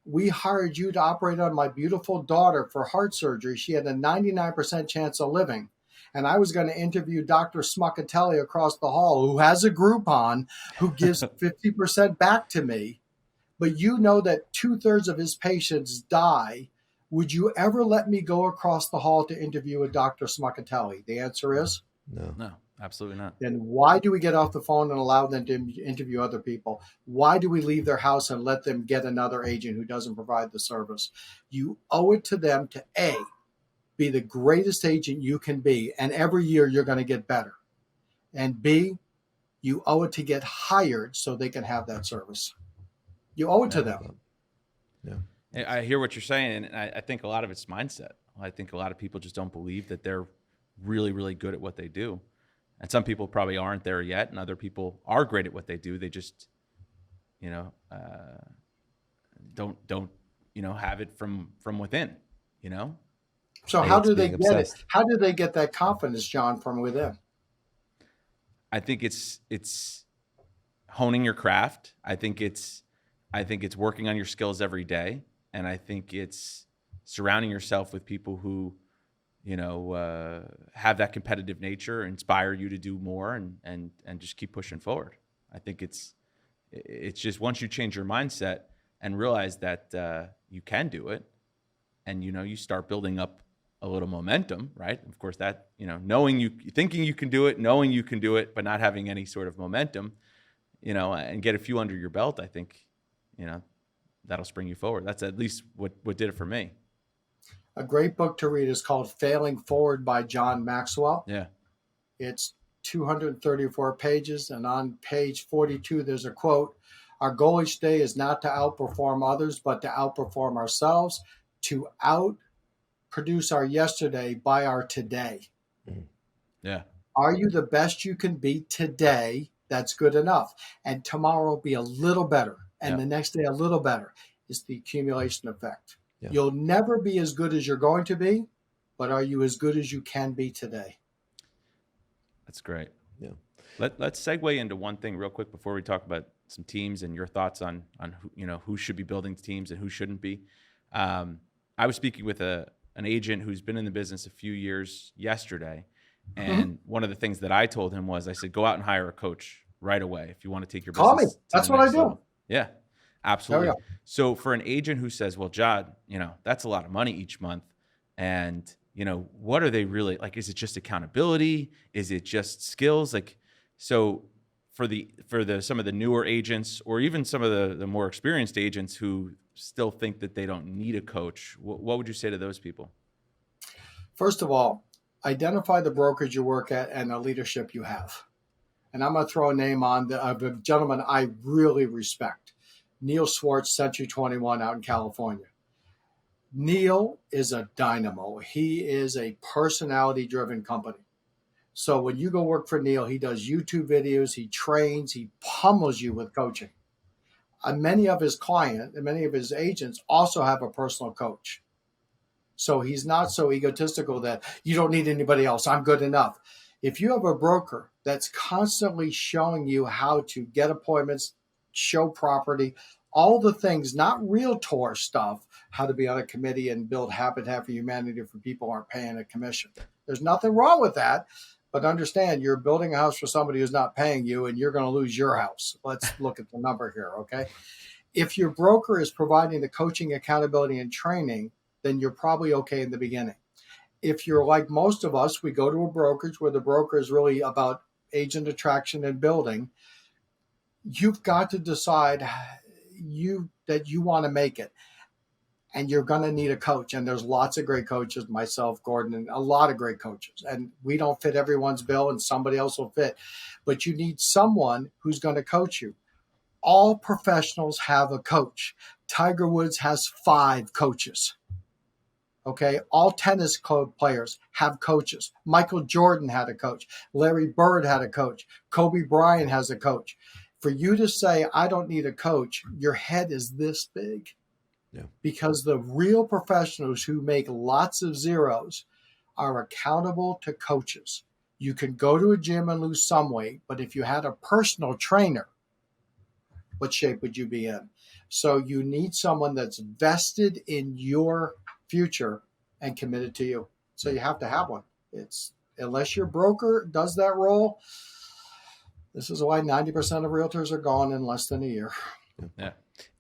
we hired you to operate on my beautiful daughter for heart surgery, she had a 99% chance of living. And I was going to interview Dr. Smuckatelli across the hall, who has a Groupon, who gives 50% back to me. But you know that 2/3 of his patients die. Would you ever let me go across the hall to interview with Dr. Smuckatelli? The answer is No, absolutely not. Then why do we get off the phone and allow them to interview other people? Why do we leave their house and let them get another agent who doesn't provide the service? You owe it to them to be the greatest agent you can be, and every year you're going to get better. And B, you owe it to get hired so they can have that service. You owe it to them. Yeah. I hear what you're saying, and I think a lot of it's mindset. I think a lot of people just don't believe that they're really, really good at what they do. And some people probably aren't there yet, and other people are great at what they do. They just, don't have it from within, So Hey, how it's do they being get it? obsessed. How do they get that confidence, John, from within? I think it's honing your craft. I think it's working on your skills every day. And I think it's surrounding yourself with people who, have that competitive nature, inspire you to do more and just keep pushing forward. I think it's just once you change your mindset and realize that you can do it, and you start building up a little momentum, right? Of course, that thinking you can do it, knowing you can do it, but not having any sort of momentum, and get a few under your belt. I think, that'll spring you forward. That's at least what did it for me. A great book to read is called Failing Forward by John Maxwell. Yeah. It's 234 pages, and on page 42, there's a quote: "Our goal each day is not to outperform others, but to outperform ourselves, to outproduce our yesterday by our today." Yeah. Are you the best you can be today? That's good enough. And tomorrow will be a little better, and the next day a little better. It's the accumulation effect. Yeah. You'll never be as good as you're going to be, but are you as good as you can be today? That's great. Yeah. Let's segue into one thing real quick before we talk about some teams and your thoughts on who should be building teams and who shouldn't be. I was speaking with an agent who's been in the business a few years yesterday, and one of the things that I told him was, I said, go out and hire a coach right away if you want to take your business. Call me. to That's the what I next do. level. Yeah, absolutely. There we go. So for an agent who says, well, Jod, that's a lot of money each month, and what are they really like? Is it just accountability? Is it just skills? So for some of the newer agents, or even some of the more experienced agents who still think that they don't need a coach, what would you say to those people? First of all, identify the brokerage you work at and the leadership you have. And I'm going to throw a name on of a gentleman I really respect, Neil Schwartz, Century 21 out in California. Neil is a dynamo. He is a personality-driven company. So when you go work for Neil, he does YouTube videos, he trains, he pummels you with coaching. And many of his clients and many of his agents also have a personal coach. So he's not so egotistical that you don't need anybody else, I'm good enough. If you have a broker that's constantly showing you how to get appointments, show property, all the things, not Realtor stuff, how to be on a committee and build Habitat for Humanity for people who aren't paying a commission. There's nothing wrong with that, but understand you're building a house for somebody who's not paying you, and you're going to lose your house. Let's look at the number here, okay? If your broker is providing the coaching, accountability, and training, then you're probably okay in the beginning. If you're like most of us, we go to a brokerage where the broker is really about agent attraction and building. You've got to decide that you want to make it, and you're going to need a coach. And there's lots of great coaches, myself, Gordon, and a lot of great coaches. And we don't fit everyone's bill, and somebody else will fit. But you need someone who's going to coach you. All professionals have a coach. Tiger Woods has 5 coaches. Okay, all tennis club players have coaches. Michael Jordan had a coach. Larry Bird had a coach. Kobe Bryant has a coach. For you to say, I don't need a coach, your head is this big. Yeah. Because the real professionals who make lots of zeros are accountable to coaches. You can go to a gym and lose some weight, but if you had a personal trainer, what shape would you be in? So you need someone that's vested in your future and committed to you. So you have to have one. It's unless your broker does that role. This is why 90% of realtors are gone in less than a year. Yeah.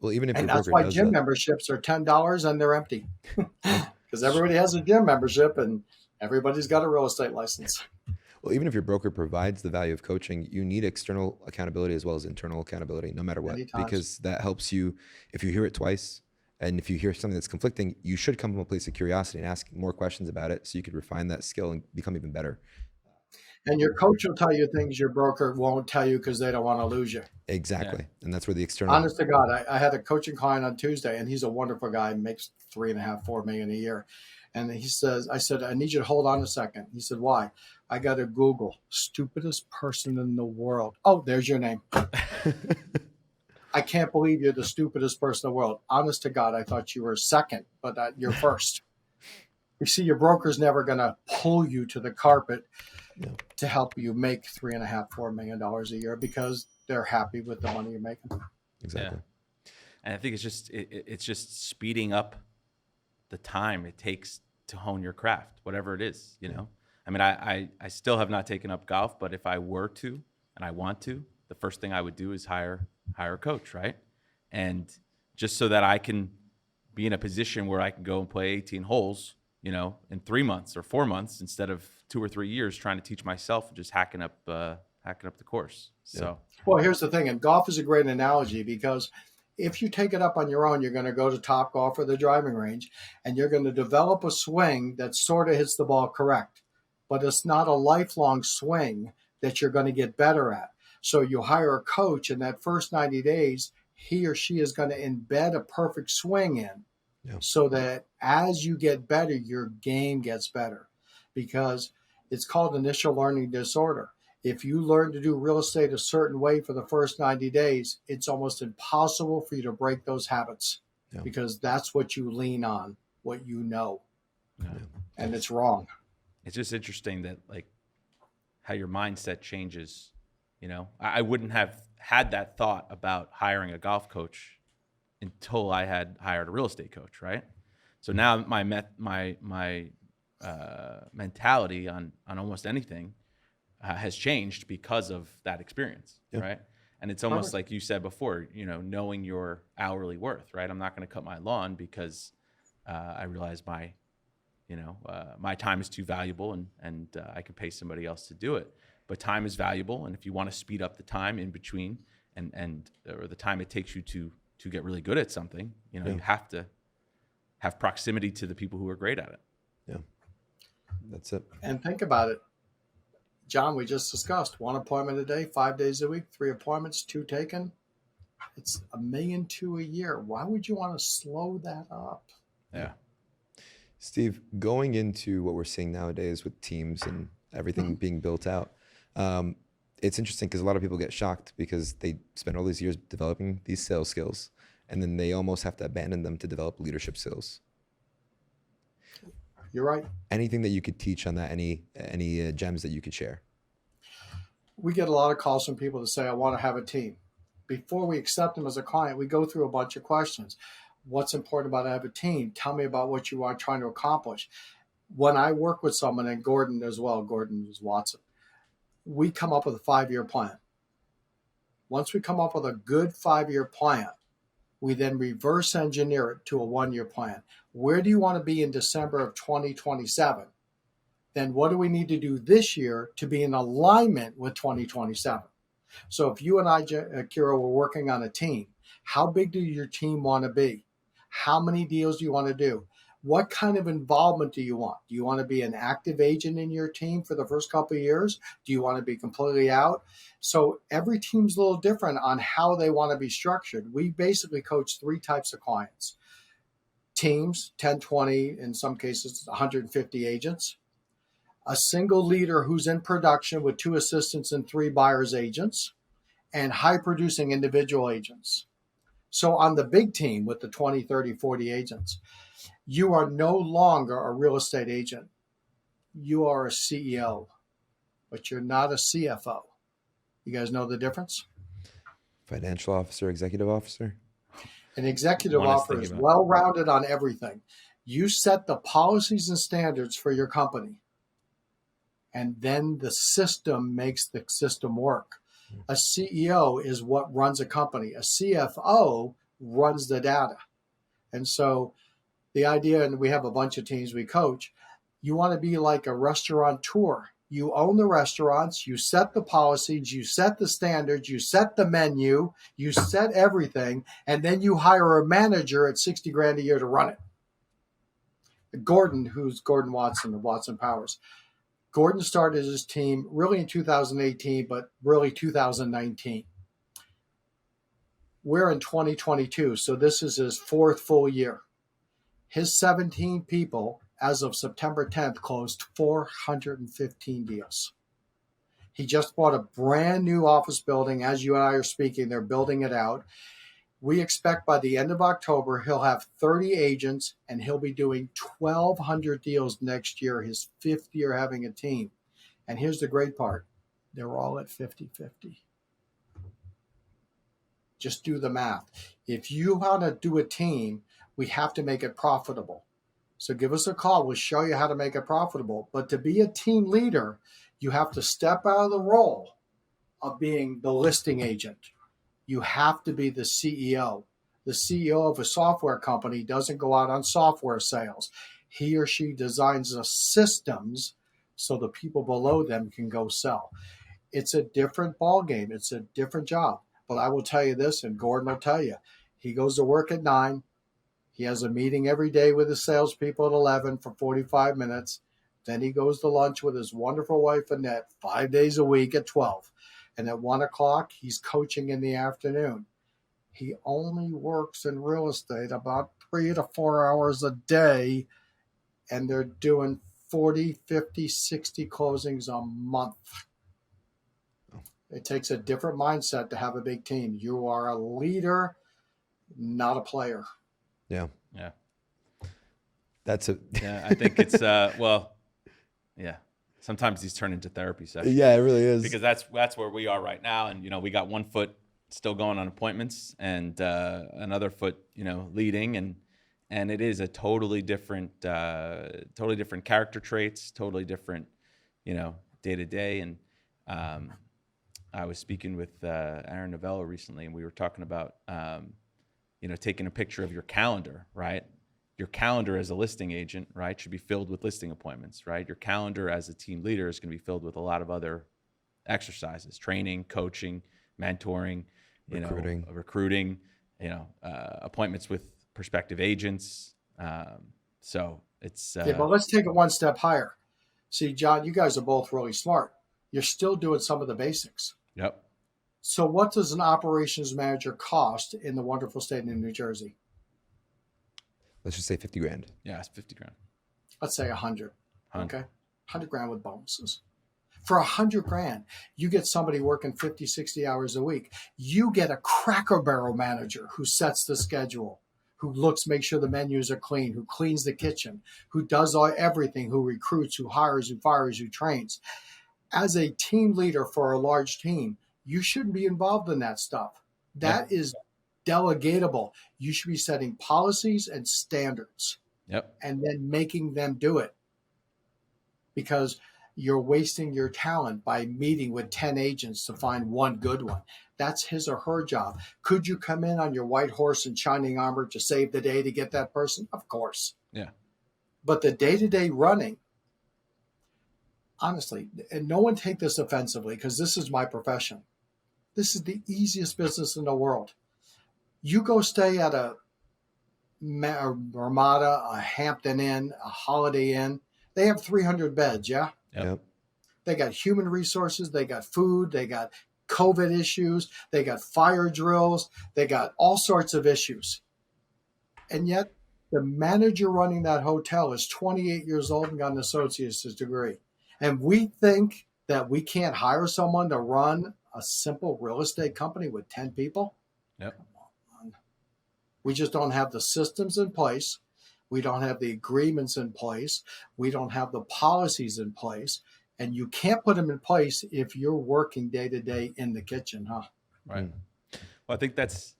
Well, even if And your that's broker why does gym that, memberships are $10 and they're empty. Because everybody has a gym membership and everybody's got a real estate license. well, even if your broker provides the value of coaching, you need external accountability as well as internal accountability, no matter what, Many times. because that helps you. If you hear it twice, and if you hear something that's conflicting, you should come from a place of curiosity and ask more questions about it, so you could refine that skill and become even better. And your coach will tell you things your broker won't tell you because they don't want to lose you. Exactly, and that's where the external. Honest to God, I had a coaching client on Tuesday, and he's a wonderful guy, makes $3.5–4 million a year. And he says, I said, I need you to hold on a second. He said, why? I got to Google stupidest person in the world. Oh, there's your name. I can't believe you're the stupidest person in the world. Honest to God, I thought you were second, but you're first. You see, your broker's never going to pull you to the carpet to help you make $3.5–4 million a year because they're happy with the money you're making. Exactly. Yeah. And I think it's just speeding up the time it takes to hone your craft, whatever it is, you know? I mean, I still have not taken up golf, but if I were to, and I want to, the first thing I would do is hire a coach, right? And just so that I can be in a position where I can go and play 18 holes, you know, in 3 months or 4 months instead of 2 or 3 years trying to teach myself and just hacking up the course. So, well, here's the thing, and golf is a great analogy because if you take it up on your own, you're going to go to Top Golf or the driving range, and you're going to develop a swing that sort of hits the ball correct, but it's not a lifelong swing that you're going to get better at. So you hire a coach, and that first 90 days, he or she is going to embed a perfect swing in so that as you get better, your game gets better, because it's called initial learning disorder. If you learn to do real estate a certain way for the first 90 days, it's almost impossible for you to break those habits because that's what you lean on, what you know. And it's wrong. It's just interesting that, like, how your mindset changes. You know, I wouldn't have had that thought about hiring a golf coach until I had hired a real estate coach, right? So now my mentality on almost anything has changed because of that experience, right? And it's almost like you said before, you know, knowing your hourly worth, right? I'm not going to cut my lawn because I realize my time is too valuable and I could pay somebody else to do it. But time is valuable, and if you want to speed up the time in between or the time it takes you to get really good at something, you know, you have to have proximity to the people who are great at it. Yeah, that's it. And think about it, John, we just discussed 1 appointment a day, 5 days a week, 3 appointments, 2 taken. It's $1.2 million a year. Why would you want to slow that up? Yeah. Steve, going into what we're seeing nowadays with teams and everything being built out, it's interesting because a lot of people get shocked because they spend all these years developing these sales skills, and then they almost have to abandon them to develop leadership skills. You're right. Anything that you could teach on that? Any gems that you could share? We get a lot of calls from people that say, I want to have a team. Before we accept them as a client, we go through a bunch of questions. What's important about having a team? Tell me about what you are trying to accomplish. When I work with someone, and Gordon as well, Gordon is Watson, we come up with a 5-year plan. Once we come up with a good 5-year plan, we then reverse engineer it to a 1-year plan. Where do you want to be in December of 2027? Then what do we need to do this year to be in alignment with 2027? So if you and I, Kiro, were working on a team, how big do your team want to be? How many deals do you want to do? What kind of involvement do you want? Do you want to be an active agent in your team for the first couple of years? Do you want to be completely out? So every team's a little different on how they want to be structured. We basically coach 3 types of clients. Teams, 10, 20, in some cases, 150 agents. A single leader who's in production with 2 assistants and 3 buyer's agents, and high producing individual agents. So on the big team with the 20, 30, 40 agents, you are no longer a real estate agent. You are a CEO, but you're not a CFO. You guys know the difference? Financial officer, executive officer? An executive officer is well-rounded on everything. You set the policies and standards for your company, and then the system makes the system work. A CEO is what runs a company. A CFO runs the data. And so the idea, and we have a bunch of teams we coach, you want to be like a restaurateur. You own the restaurants, you set the policies, you set the standards, you set the menu, you set everything, and then you hire a manager at $60,000 a year to run it. Gordon, who's Gordon Watson of Watson Powers, Gordon started his team really in 2018, but really 2019. We're in 2022, so this is his 4th full year. His 17 people, as of September 10th, closed 415 deals. He just bought a brand new office building. As you and I are speaking, they're building it out. We expect by the end of October, he'll have 30 agents and he'll be doing 1,200 deals next year, his 5th year having a team. And here's the great part. They're all at 50-50. Just do the math. If you want to do a team, we have to make it profitable. So give us a call. We'll show you how to make it profitable. But to be a team leader, you have to step out of the role of being the listing agent. You have to be the CEO. The CEO of a software company doesn't go out on software sales. He or she designs the systems so the people below them can go sell. It's a different ballgame. It's a different job. But I will tell you this, and Gordon will tell you, he goes to work at 9. He has a meeting every day with his salespeople at 11 for 45 minutes. Then he goes to lunch with his wonderful wife, Annette, 5 days a week at 12. And at 1 o'clock, he's coaching in the afternoon. He only works in real estate about 3 to 4 hours a day, and they're doing 40, 50, 60 closings a month. It takes a different mindset to have a big team. You are a leader, not a player. Yeah. Yeah. That's a Yeah. I think it's, well, yeah. Sometimes these turn into therapy sessions. yeah, it really is. Because that's where we are right now. And, we got one foot still going on appointments and another foot, leading. And it is a totally different character traits, totally different, day to day. And I was speaking with Aaron Novello recently, and we were talking about, taking a picture of your calendar, right? Your calendar as a listing agent, right, should be filled with listing appointments, right? Your calendar as a team leader is going to be filled with a lot of other exercises, training, coaching, mentoring, recruiting, appointments with prospective agents. So it's but let's take it one step higher. See, John, you guys are both really smart. You're still doing some of the basics. Yep. So what does an operations manager cost in the wonderful state of New Jersey? Let's just say 50 grand. Yeah, it's 50 grand. Let's say 100. 100. Okay. 100 grand with bonuses. For 100 grand, you get somebody working 50, 60 hours a week. You get a Cracker Barrel manager who sets the schedule, who makes sure the menus are clean, who cleans the kitchen, who does everything, who recruits, who hires, who fires, who trains. As a team leader for a large team, you shouldn't be involved in that stuff. That is delegatable. You should be setting policies and standards. Yep. And then making them do it. Because you're wasting your talent by meeting with 10 agents to find one good one. That's his or her job. Could you come in on your white horse and shining armor to save the day to get that person? Of course. Yeah. But the day-to-day running, honestly, and no one take this offensively because this is my profession. This is the easiest business in the world. You go stay at a Ramada, a Hampton Inn, a Holiday Inn. They have 300 beds, yeah? Yep. They got human resources. They got food. They got COVID issues. They got fire drills. They got all sorts of issues. And yet the manager running that hotel is 28 years old and got an associate's degree. And we think that we can't hire someone to run a simple real estate company with 10 people? Yep. Come on. We just don't have the systems in place. We don't have the agreements in place. We don't have the policies in place. And you can't put them in place if you're working day to day in the kitchen, huh? Right. Well, I think that's,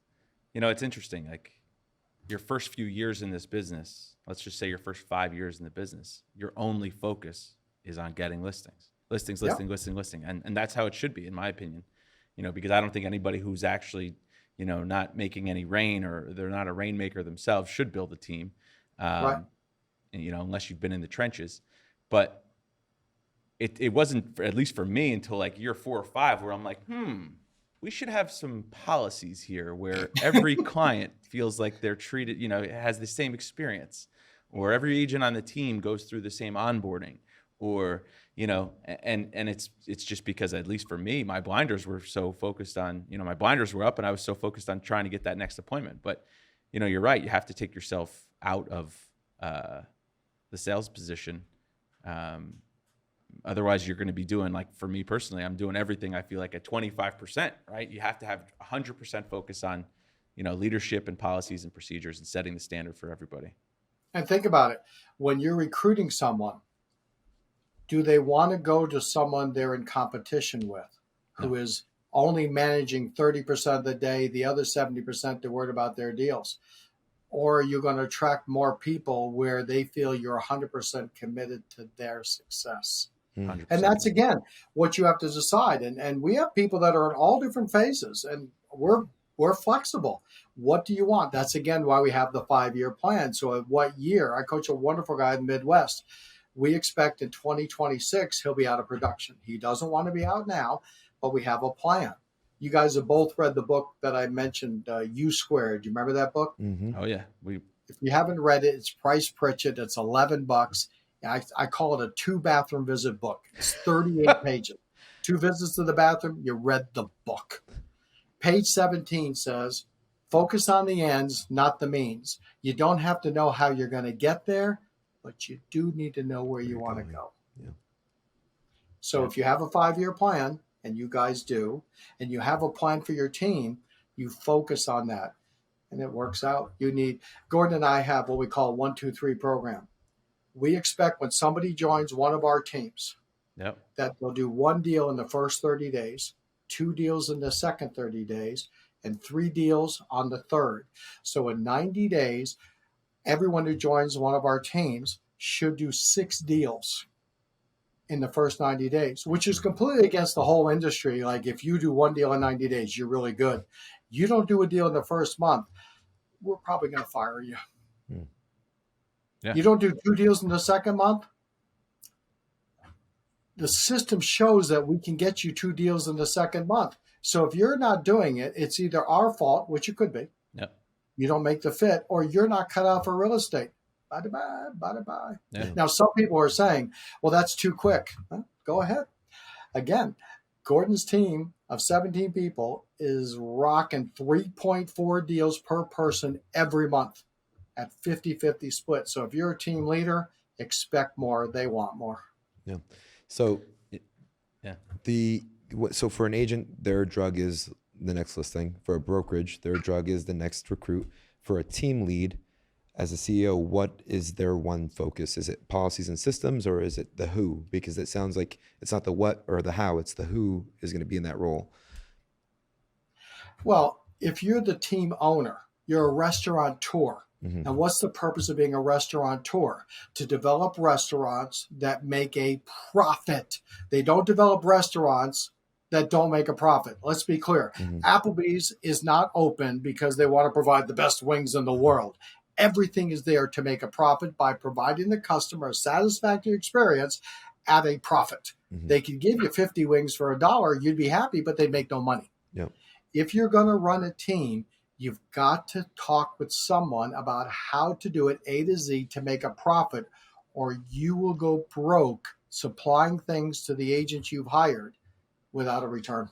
it's interesting. Like your first few years in this business, let's just say your first 5 years in the business, your only focus is on getting listings. Listing. And that's how it should be, in my opinion, because I don't think anybody who's actually, not making any rain or they're not a rainmaker themselves should build a team, Right. unless you've been in the trenches. But it wasn't, at least for me, until like year 4 or 5 where I'm like, we should have some policies here where every client feels like they're treated, has the same experience, or every agent on the team goes through the same onboarding, or, and it's just because, at least for me, my blinders were so focused on, my blinders were up and I was so focused on trying to get that next appointment. But, you're right. You have to take yourself out of the sales position. Otherwise, you're going to be doing, like for me personally, I'm doing everything I feel like at 25%, right? You have to have 100% focus on leadership and policies and procedures and setting the standard for everybody. And think about it. When you're recruiting someone, do they want to go to someone they're in competition with, who is only managing 30% of the day, the other 70% they're worried about their deals? Or are you going to attract more people where they feel you're 100% committed to their success? 100%. And that's, again, what you have to decide. And we have people that are in all different phases, and we're flexible. What do you want? That's, again, why we have the 5-year plan. So at what year? I coach a wonderful guy in the Midwest. We expect in 2026, he'll be out of production. He doesn't want to be out now, but we have a plan. You guys have both read the book that I mentioned, U Squared. Do you remember that book? Mm-hmm. Oh yeah. If you haven't read it, it's Price Pritchett. It's $11. I call it a 2-bathroom visit book. It's 38 pages. 2 visits to the bathroom, you read the book. Page 17 says, focus on the ends, not the means. You don't have to know how you're going to get there, but you do need to know where you want to go. Yeah. So if you have a 5-year plan, and you guys do, and you have a plan for your team, you focus on that, and it works out. Gordon and I have what we call a 1, 2, 3 program. We expect when somebody joins one of our teams, Yep. that they'll do 1 deal in the first 30 days, 2 deals in the second 30 days, and 3 deals on the third. So in 90 days, everyone who joins one of our teams should do 6 deals in the first 90 days, which is completely against the whole industry. Like, if you do 1 deal in 90 days, you're really good. You don't do a deal in the first month, we're probably going to fire you. Yeah. You don't do 2 deals in the second month, the system shows that we can get you 2 deals in the second month. So if you're not doing it, it's either our fault, which it could be. Yep. You don't make the fit, or you're not cut out for real estate. Bye-bye, bye-bye. Yeah. Now, some people are saying, well, that's too quick. Well, go ahead. Again, Gordon's team of 17 people is rocking 3.4 deals per person every month at 50-50 split. So if you're a team leader, expect more. They want more. Yeah. So, Yeah. So for an agent, their drug is the next listing. For a brokerage, their drug is the next recruit. For a team lead, as a CEO, what is their one focus? Is it policies and systems, or is it the who? Because it sounds like it's not the what or the how, it's the who is going to be in that role. Well, if you're the team owner, you're a restaurateur. Mm-hmm. And what's the purpose of being a restaurateur? To develop restaurants that make a profit. They don't develop restaurants that don't make a profit. Let's be clear. Mm-hmm. Applebee's is not open because they want to provide the best wings in the world. Everything is there to make a profit by providing the customer a satisfactory experience at a profit. Mm-hmm. They could give you 50 wings for $1. You'd be happy, but they'd make no money. Yep. If you're going to run a team, you've got to talk with someone about how to do it A to Z to make a profit, or you will go broke supplying things to the agents you've hired without a return.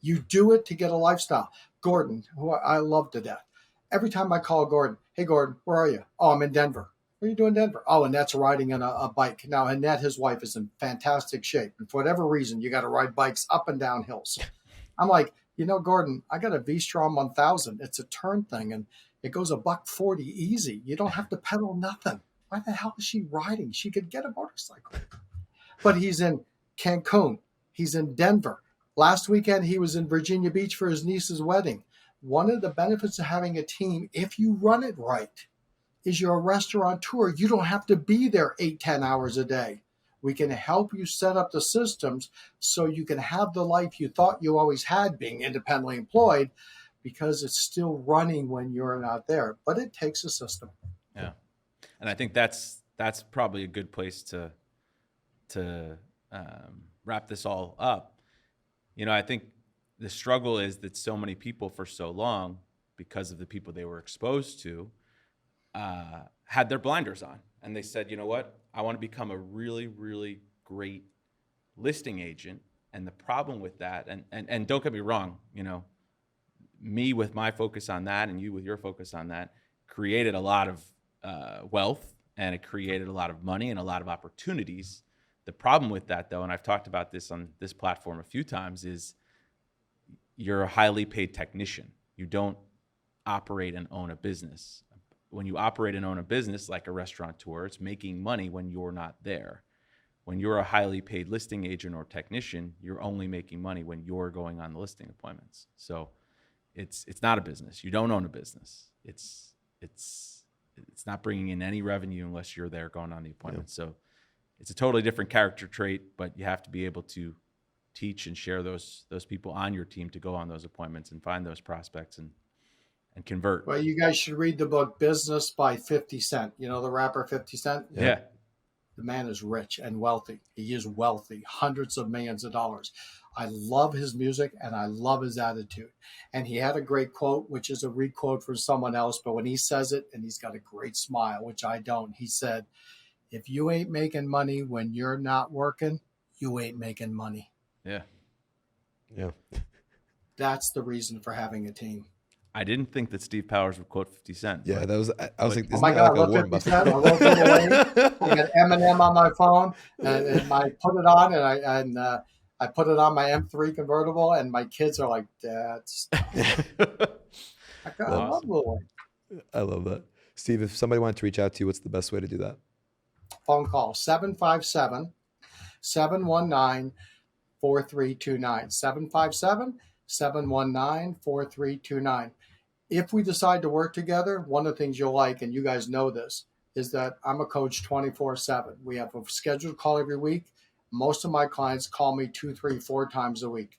You do it to get a lifestyle. Gordon, who I love to death. Every time I call Gordon, hey, Gordon, where are you? Oh, I'm in Denver. What are you doing in Denver? Oh, Annette's riding on a bike. Now, Annette, his wife, is in fantastic shape. And for whatever reason, you got to ride bikes up and down hills. I'm like, Gordon, I got a V-Strom 1000. It's a turn thing, and it goes $140 easy. You don't have to pedal nothing. Why the hell is she riding? She could get a motorcycle. But he's in Cancun. He's in Denver. Last weekend, he was in Virginia Beach for his niece's wedding. One of the benefits of having a team, if you run it right, is you're a restaurateur. You don't have to be there 8-10 hours a day. We can help you set up the systems so you can have the life you thought you always had being independently employed, because it's still running when you're not there. But it takes a system. Yeah. And I think that's probably a good place to wrap this all up. I think the struggle is that so many people for so long, because of the people they were exposed to, had their blinders on. And they said, you know what? I want to become a really, really great listing agent. And the problem with that, and don't get me wrong, me with my focus on that and you with your focus on that, created a lot of wealth, and it created a lot of money and a lot of opportunities. The problem with that, though, and I've talked about this on this platform a few times, is you're a highly paid technician. You don't operate and own a business. When you operate and own a business like a restaurateur, it's making money when you're not there. When you're a highly paid listing agent or technician, you're only making money when you're going on the listing appointments. So it's not a business. You don't own a business. It's not bringing in any revenue unless you're there going on the appointment. So it's a totally different character trait, but you have to be able to teach and share those people on your team to go on those appointments and find those prospects and convert. Well, you guys should read the book Business by 50 Cent. You know the rapper 50 Cent? Yeah. The man is rich and wealthy. He is wealthy, hundreds of millions of dollars. I love his music and I love his attitude. And he had a great quote, which is a requote from someone else. But when he says it, and he's got a great smile, which I don't, he said, if you ain't making money when you're not working, you ain't making money. Yeah. Yeah. That's the reason for having a team. I didn't think that Steve Powers would quote 50 Cent. Yeah, that was. I was like, Oh isn't my that God, I like a love Warren 50 Buffett? Cent. I love Little Wayne. I got Eminem on my phone, and I put it on, and I put it on my M3 convertible, and my kids are like, Dad, stop. I love Lil Wayne. I love that. Steve, if somebody wanted to reach out to you, what's the best way to do that? Phone call 757-719-4329. 757-719-4329. If we decide to work together, one of the things you'll like, and you guys know this, is that I'm a coach 24/7. We have a scheduled call every week. Most of my clients call me 2, 3, 4 times a week.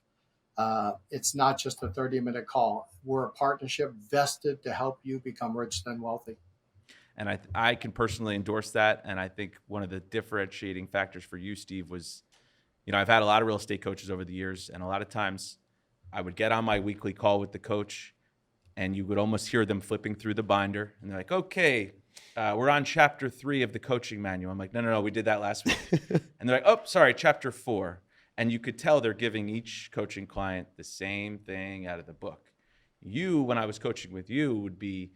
It's not just a 30-minute call. We're a partnership vested to help you become rich then wealthy. And I can personally endorse that. And I think one of the differentiating factors for you, Steve, was, I've had a lot of real estate coaches over the years, and a lot of times I would get on my weekly call with the coach, and you would almost hear them flipping through the binder, and they're like, okay, we're on chapter 3 of the coaching manual. I'm like, no, we did that last week. And they're like, oh, sorry, chapter 4. And you could tell they're giving each coaching client the same thing out of the book. You, when I was coaching with you, would be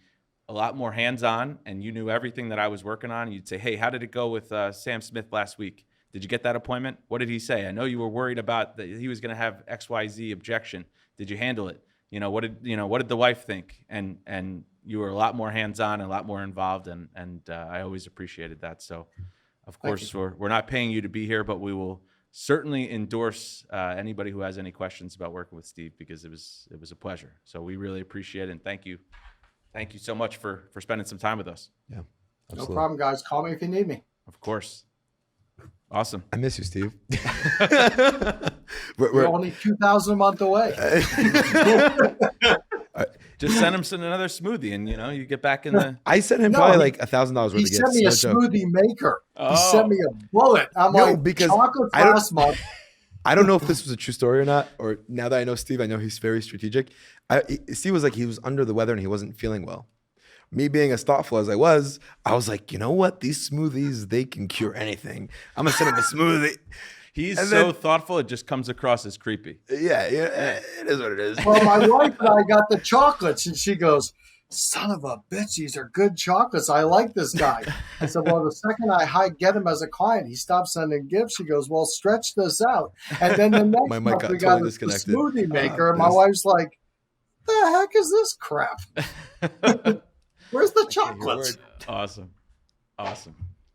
a lot more hands-on, and you knew everything that I was working on. You'd say, hey, how did it go with Sam Smith last week? Did you get that appointment? What did he say? I know you were worried about that he was going to have XYZ objection. Did you handle it? What did the wife think? And you were a lot more hands-on and a lot more involved, and I always appreciated that. So, of course, we're not paying you to be here, but we will certainly endorse anybody who has any questions about working with Steve, because it was a pleasure. So we really appreciate it, and thank you so much for spending some time with us. Yeah, No absolutely. problem, guys. Call me if you need me. Of course. Awesome. I miss you, Steve. We're only 2,000 a month away. Just send him another smoothie, and you get back in the. I sent him No, probably he- like $1,000 worth of He gifts. sent me a No joke. smoothie maker. Oh. He sent me a bullet. I'm No, like, because chocolate I don't- last month. I don't know if this was a true story or not, or now that I know Steve, I know he's very strategic. Steve was like, he was under the weather and he wasn't feeling well. Me being as thoughtful as I was like, you know what? These smoothies, they can cure anything. I'm going to send him a smoothie. He's And so then- thoughtful, it just comes across as creepy. Yeah, it is what it is. Well, my wife and I got the chocolates, and she goes, son of a bitch, these are good chocolates. I like this guy. I said, well, the second I get him as a client, he stops sending gifts. She goes, well, stretch this out. And then the next My mic month got we totally got disconnected. the smoothie maker, and my this- wife's like, the heck is this crap? Where's the chocolates? Awesome.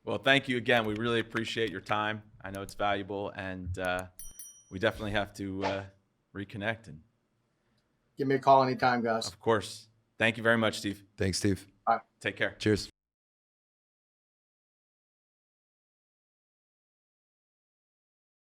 Well, thank you again. We really appreciate your time. I know it's valuable, and we definitely have to reconnect. And Give me a call anytime, guys. of course, thank you very much, Steve. Thanks, Steve. Take care. Cheers.